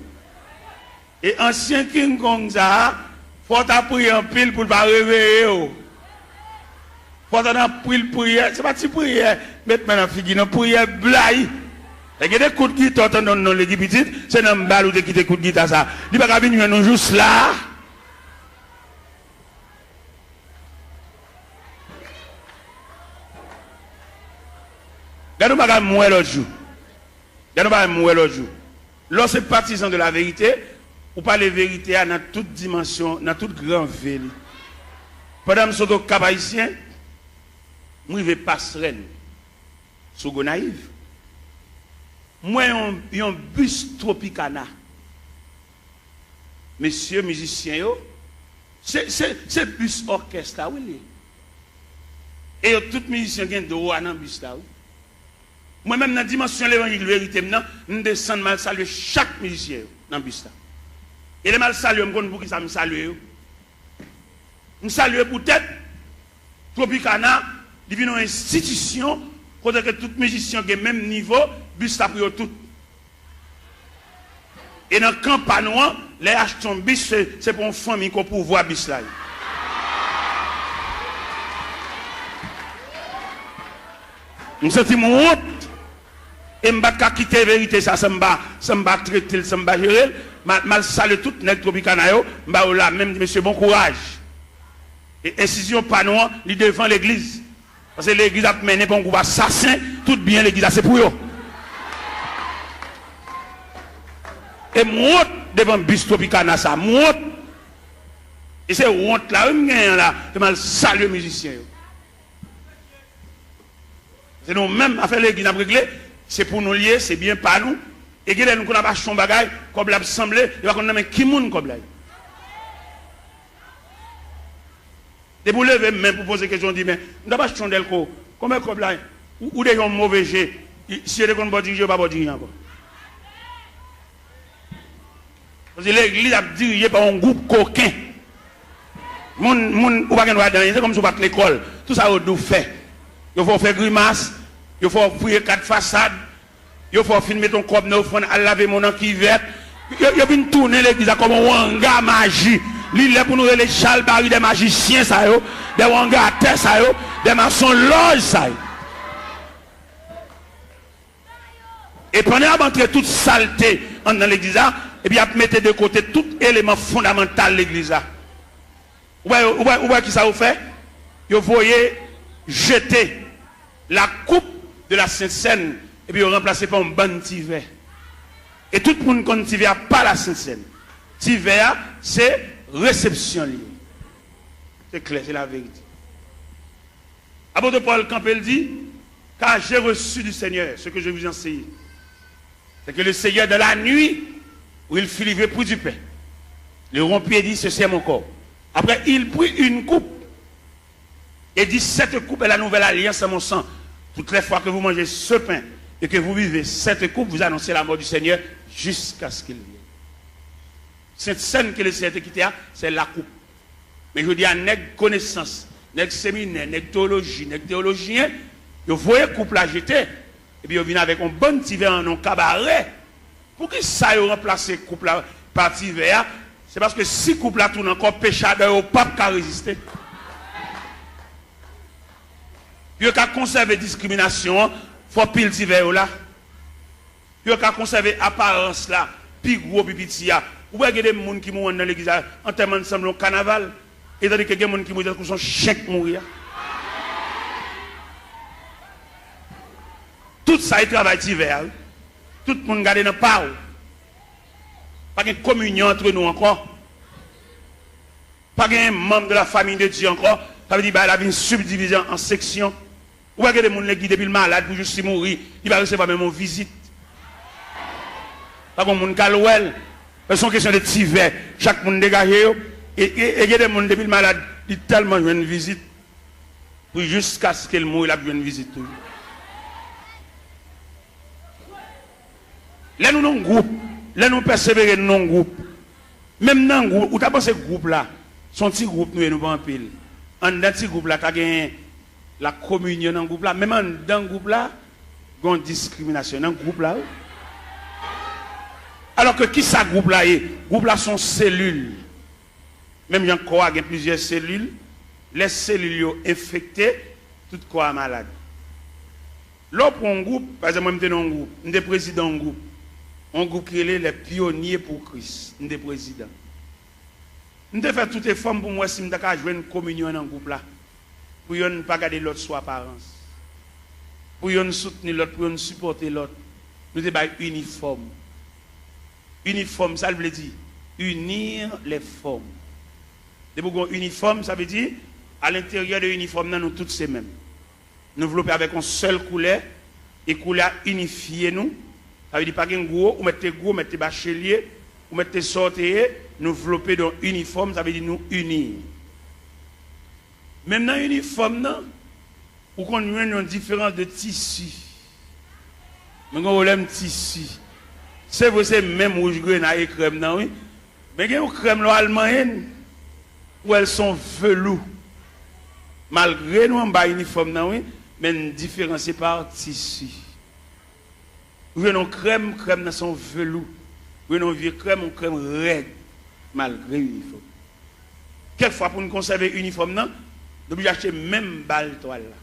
Et ancien King Kong ça, faut prier en pile pour ne pas réveiller. Faut prier, c'est pas une prière, mettre dans figure, une prière blague. Il y a des coups de guitare dans l'église petite, c'est dans le bal où qui des coups de guitare ça. Il n'y a pas venir nous juste là. Regardez-moi pas mourir l'autre jour. Regardez-moi mourir l'autre jour. Lorsque partisan de la vérité, ou pas les vérités dans toute dimension, dans toute grande ville. Pendant que je suis au Cap Haïtien, je vais passer sur Gonaïve. Moi, j'ai un bus Tropicana. Messieurs musiciens, c'est bus orchestre là, oui. Et tous les musiciens qui ont droit dans le bus là, oui. Moi-même, dans la dimension de l'évangile vérité, je descends mal saluer chaque musicien dans le bus. Et les mal saluer, je pour qui ça me salue. Je salue peut-être Tropicana, il vient une institution, côté que tout musicien qui est même niveau, bus là pour tout. Et dans le campagne, les achetons bus, c'est pour une famille qu'on peut voir bus là. Je me sens mon honte. Et je ne vais pas quitter la vérité, ça ne va pas traiter, ça ne va pas gérer. Je salue tout le Tropicana, je vais là, même monsieur, bon courage. Et incision panneau, il devant l'église. Parce que l'église a mené pour un groupe assassin, tout bien l'église, c'est pour eux. Et moi, devant bus Tropicana, ça, moi. Et c'est honte là, je vais saluer les musiciens. C'est nous-mêmes, à faire l'église, à régler. C'est pour nous lier, c'est bien pas nous. Et que nous avons pas son bagage, comme l'a semblé, il va qu'on a qui moun comme là. Et vous levez même pour poser question, dit mais nous n'avons pas chondel ko. Comment comme là ou des gens mauvais jeu. Si vous ne pas diriger, pas diriger encore. Parce que l'église a dirigé par un groupe coquin. Moun ou pas qu'on va dans, c'est comme si vous battez l'école. Tout ça vous fait. Il faut faire grimace. Il faut fouiller 4 façades. Il faut filmer ton corps neuf, à laver mon qui vert. Il vient tourner l'église comme un wanga magie. Il est pour nous les chalbari des magiciens, ça yo, des wanga à terre, ça yo, des maçons loges, ça yo. Et pendant d'entrer toute saleté dans l'église, et bien mettez de côté tout élément fondamental de l'église. Vous voyez qui ça vous fait? Vous voyez jeter la coupe de la Sainte Seine et puis remplacer par un bon tiver. Et tout le monde connaît tiver pas la Sainte Seine. Tiver, c'est réception liée. C'est clair, c'est la vérité. Apôtre Paul Campbell dit, car j'ai reçu du Seigneur ce que je vous enseigne. C'est que le Seigneur de la nuit, où il fut livré pour du pain, le rompit et dit, ceci est mon corps. Après, il prit une coupe et dit, cette coupe est la nouvelle alliance à mon sang. Toutes les fois que vous mangez ce pain et que vous vivez cette coupe, vous annoncez la mort du Seigneur jusqu'à ce qu'il vienne. Cette scène que le Seigneur quitté, c'est la coupe. Mais je dis à nèg connaissance, nèg séminaire, nèg théologie, nèg théologien, vous voyez coupe la jeter, et puis vous venez avec un bon petit verre en un cabaret. Pour que ça ait remplacé coupe la partie verre, c'est parce que si coupe la tourne encore péchadeur, au pape qui résister. Puis vous avez conservé discrimination, il faut pile petit verre là. Puis vous avez conservé apparence là, puis gros petit là. Ou bien il y a des gens qui mourent dans l'église en termes ensemble au carnaval, et tandis qu'il y a des gens qui mourent dans son chèque mourir. Tout ça est travail d'hiver. Tout le monde garde dans le pas. Pas de communion entre nous encore. Pas de membre de la famille de Dieu encore. Ça veut dire qu'il y a une subdivision en sections. Ou bien il y a des gens qui depuis le malade pour juste mourir. Il va recevoir même une visite. Pas comme monde calouel. C'est une question de tiver. Chaque monde dégagé. Et il y a des gens depuis le malade qui tellement une visite. Pour jusqu'à ce qu'il mouille, il a une visite. Là nous avons un groupe. Là nous persévérer dans un groupe. Même dans un groupe, où tu as pensé ce groupe là, son petit groupe nous et nous pas en pile. En dans ce groupe là, tu as gagné la communion dans le groupe là. Même dans le groupe là, il y a une discrimination dans le groupe là. Alors que qui ça groupe là est? Groupe là sont cellules. Même Jean Corps a plusieurs cellules. Les cellules sont infectées, tout corps malade. Là pour un groupe, par exemple, moi je suis dans un groupe, je suis président d'un groupe. Un groupe qui est les pionniers pour Christ. Je suis président. Je fais toutes les formes pour moi si je jouer une communion dans le groupe là. Pour ne pas garder l'autre sous apparence. Pour ne soutenir l'autre, pour ne supporter l'autre. Nous sommes uniformes. Uniforme, ça veut dire unir les formes. De uniforme, ça veut dire à l'intérieur de l'uniforme, nous tous ces mêmes. Nous développer avec une seule couleur et couleur unifiée nous. Ça veut dire pas qu'un gros, ou mettez bachelier, ou mettez sortir, nous développer dans uniforme, ça veut dire nous unir. Même dans l'uniforme, ou qu'on a une différence de tissu. Mais on problème tissu. C'est vrai, c'est même rouge grenade et crème, non, oui. Mais il y a une crème allemande où elles sont velours. Malgré nous, on a un uniforme, non, oui, mais différencié par tissu. Vous avez une crème dans son velours. Vous avez une vieille crème raide, malgré l'uniforme. Quelquefois, pour nous conserver l'uniforme, nous devons acheter même balle toile là.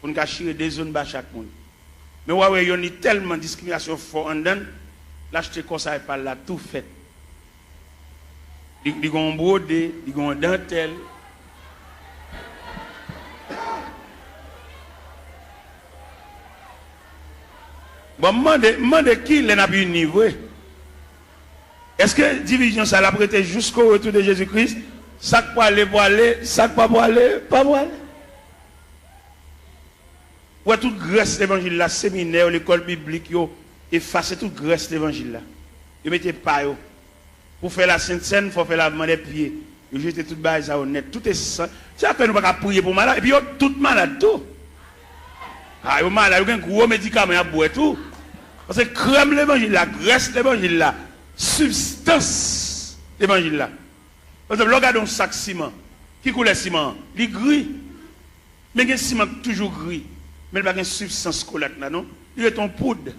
Pour nous cacher des zones bas chaque monde. Mais ouais, il y a tellement de discrimination fort en dedans, l'acheter comme ça et par là, tout fait. Ils ont brodé, ils ont dentelle. Bon, demande qui n'a pas eu niveau. Est-ce que division ça l'a prêté jusqu'au retour de Jésus-Christ? Ça pour aller, ça pas pour aller, pas pour aller. Ouais, toute Grèce l'évangile là, séminaire, l'école biblique, effacer toute Grèce l'évangile là. Ils mettaient pas yo. Pour faire la Sainte Seine, il faut faire lavement des pieds. Ils jetaient toute base à honnête. Tout est ça. C'est après nous pas prier pour malade. Et puis tout malade tout. Ah, yo malade, yo un gros médicament à boire tout. Parce que crème l'évangile là, Grèce l'évangile là, substance l'évangile là. Parce que regardez un sac ciment. Qui coule le ciment? Il est gris. Mais il y a un ciment toujours gris. Mais il n'y a pas de substance collante là, non? Il est en poudre.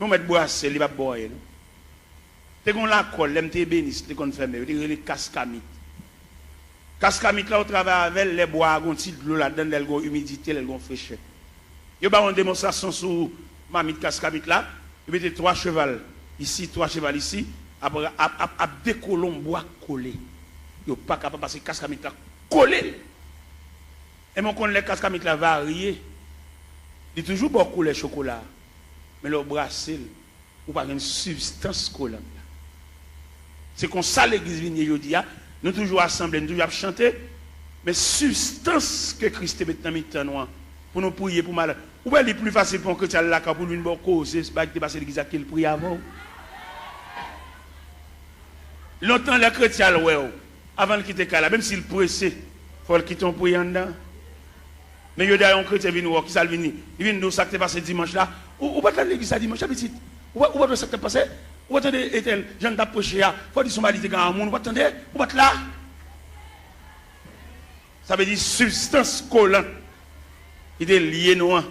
Nous mettons boisser, il va boire. C'est qu'on la colle, l'MT bénisse, c'est qu'on fait, il y a les cascamites. Cascamites là, on travaille avec les bois, on tire de l'eau là-dedans, elles ont humidité, elles ont fraîcheur. Il y a une démonstration sur mamie cascamite là, il mettait 3 chevals ici, 3 chevals ici, après, à des colons bois collés. Il n'y a pas capable parce que cascamite là collé. Et mon con les cascamites là variés. Il y a toujours beaucoup de chocolat. Mais le brassel, ou pas une substance collante. C'est comme ça l'église vient aujourd'hui. Nous toujours assemblés, nous toujours chanter. Mais substance que Christ est maintenant mis pour nous prier pour malade. Ou bien il est plus facile pour un chrétien là pour lui une cause, c'est pas que passer l'église qu'il prie avant. Longtemps les chrétiens avant de quitter Kala, même s'il pressé, il faut le quitter en priant dedans. Mais il y a un chrétien qui vient, qui s'est venu, il vient nous ça qui passé dimanche là. Ou pas dans l'église dimanche, petit. Ou pas ça qui passé. Ou attendez, Ethel, Jean d'approcher, il faut dire son mari de grand monde, ou attendez, ou pas là. Ça veut dire substance collante. Il est lié noir.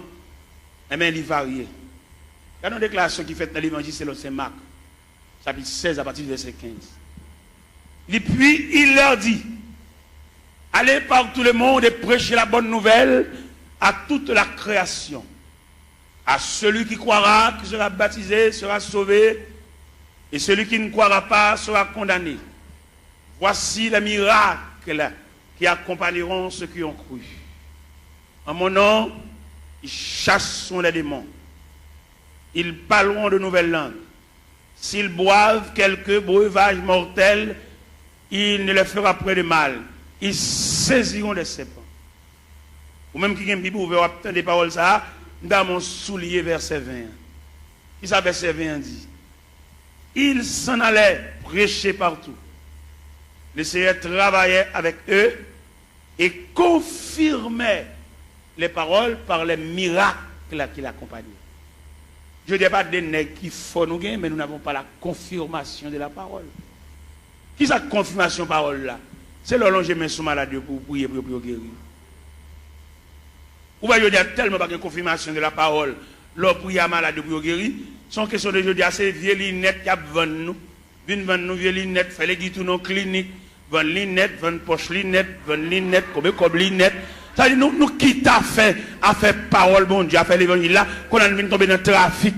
Et bien il varie. Il y a une déclaration qui fait dans l'évangile, c'est Marc, chapitre 16 à partir du verset 15. Et puis il leur dit, allez par tout le monde et prêchez la bonne nouvelle à toute la création. À celui qui croira, qui sera baptisé, sera sauvé, et celui qui ne croira pas sera condamné. Voici les miracles qui accompagneront ceux qui ont cru. En mon nom, ils chasseront les démons. Ils parleront de nouvelles langues. S'ils boivent quelques breuvages mortels, il ne leur fera point de mal. Ils saisiront des serpents. Ou même qui a une Bible ouverte, des paroles ça, dans mon soulier, verset 20. Qui ça, verset 20 dit? Ils s'en allaient prêcher partout. Le Seigneur travaillait avec eux et confirmait les paroles par les miracles qui l'accompagnaient. Je ne dis pas des nègres qui font nous gagner, mais nous n'avons pas la confirmation de la parole. Qui est cette confirmation de la parole là? C'est le long que je mets sous maladie pour prier pour guérir. Ou bien je dis tellement pas de confirmation de la parole, leur prier malade pour guérir. Son question de jeudi, c'est vieux lunettes qui a vendu nous. Viens vendre nous vieux lunettes, fait les guides nos cliniques, vendre lunettes, vendre poche lunettes, vendre lunettes, comme lunettes. Ça dit nous qui t'a fait à faire parole bon Dieu, à faire l'évangile là, qu'on a venu tomber dans le trafic.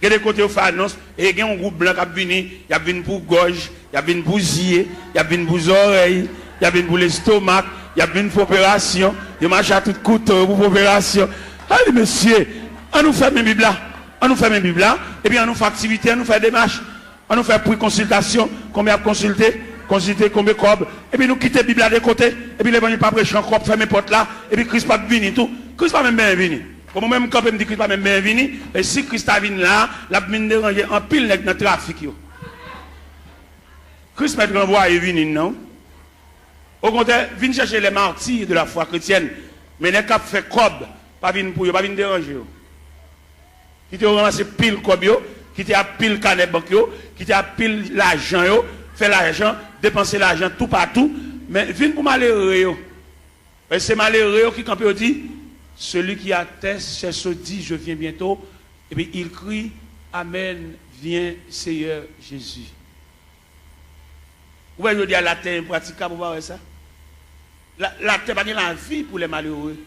Il y a des côtés où fait annonce, et il y a un groupe blanc qui a venu, il y a venu pour gorge, il y a venu pour zier, il y a venu pour oreilles, il y a venu pour l'estomac, il y a venu pour opération, il marche à tout couteau pour opération. Allez monsieur, on nous fait mes Bibles là, on nous fait mes Bibles là, et puis on nous fait activité, on nous fait démarche, on nous fait pour consultation, combien consulter, combien cob, et puis nous quitter la Bible là de côté, et puis l'évangile pas prêcher encore, faire mes portes là, et puis Christ pas venu tout, Christ pas même bien venu. Comme même quand me dit Christ pas même bien venu, et si Christ a venu là, la mine déranger en pile dans le trafic yo. Christ m'a renvoyé venu non. Au contraire, vient chercher les martyrs de la foi chrétienne, mais les cap fait cob pas venir pour eux, pas venir déranger. Qui te ramasser pile comme yo, qui te a pile canet banque yo, qui te a pile l'argent yo, fait l'argent, dépenser l'argent tout partout, mais viens pour malheureux yo. C'est malheureux qui quand il dit celui qui atteste, c'est ce dit je viens bientôt et puis il crie amen, viens Seigneur Jésus. Vous voyez, je dis à la terre impraticable, vous voyez ça? La terre pas la vie pour les malheureux.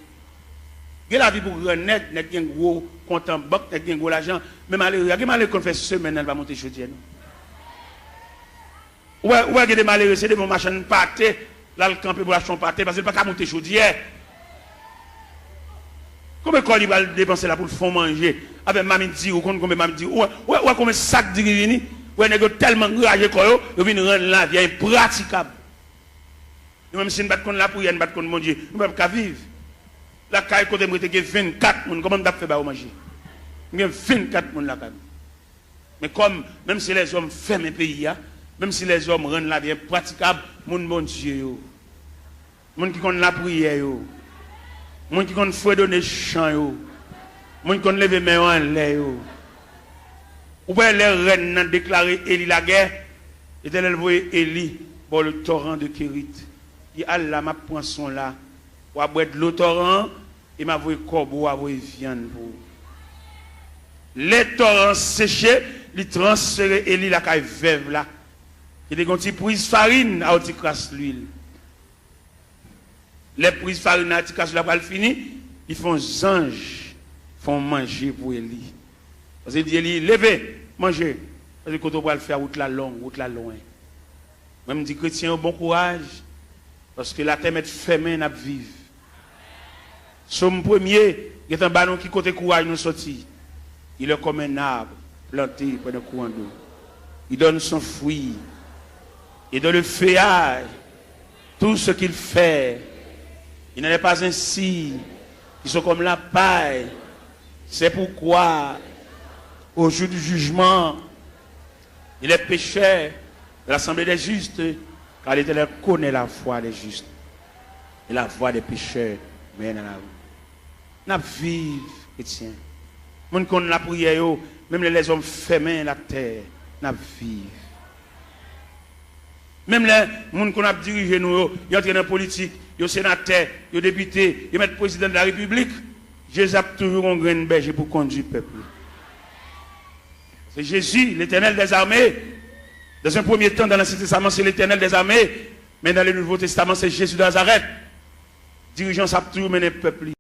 Il y a la vie pour renaître, il y a un gros compte en banque, il y a un gros l'argent. Mais malheureux, il y a des malheureux qu'on fait semaine, elle va monter chaudière. Ouais, il y a des malheureux, c'est des bons machins pâtés, là le camper pour acheter un pâté, parce qu'il n'y a pas qu'à monter chaudière. Combien de il va dépenser là pour le fond manger? Avec mamie dit, ou combien mamie dit, ouais, combien de sacs de grivini? Ouais, il y a tellement de rage, il vient rendre la vie impraticable. Même si nous ne battons pas la prière, nous ne battons pas mon Dieu, nous ne pouvons pas vivre. La caille côté moi, il y a 24 personnes, comment on fait pour manger? Il y a 24 personnes là. Mais comme, même si les hommes ferment un pays, même si les hommes rendent la vie impraticable, mon bon Dieu, mon qui connaît la prière, mon qui connaît faut donner chant, mon qui connaît lever main en l'air. Ou bien les reines ont déclaré Élie la guerre, et elle voyait Élie pour le torrent de Kérit. Il a là, ma poisson là, ou à boire de l'eau torrent, et m'a voyé corbeau, à voyé viande pour. Les torrents séchés, ils transféré Élie la caille veuve là. Il y a des petits prises farine, à petit crasse l'huile. Les prises farine, à petit crasse la pas fini, ils font anges, font manger pour Élie. Parce qu'il dit, Élie, levez, mangez. Parce que quand on va le faire, route la longue, route la loin. Même dit, chrétien, bon courage. Parce que la terre est fermée, n'a vivre. Somme premier, il y a un ballon qui côté courage nous sortit. Il est comme un arbre planté par un courant d'eau. Il donne son fruit. Et dans le feuillage, tout ce qu'il fait, il n'en est pas ainsi. Ils sont comme la paille. C'est pourquoi, au jour du jugement, il est pécheur de l'assemblée des justes, car l'Éternel connaît la voie des justes et la voie des pécheurs. Mais dans la rue. N'a vive, chrétien. Mon qu'on la prière, même les hommes fermés la terre, n'a vive. Même les gens qu'on a dirigé nous, ils entrent dans la politique, ils sont sénateurs, ils sont députés, ils mettent président de la République. Jésus a toujours un grain de berger pour conduire le peuple. C'est Jésus, l'Éternel des armées. Dans un premier temps, dans l'Ancien Testament, c'est l'Éternel des armées. Mais dans le Nouveau Testament, c'est Jésus de Nazareth. Dirigeant, ça a toujours mené le peuple.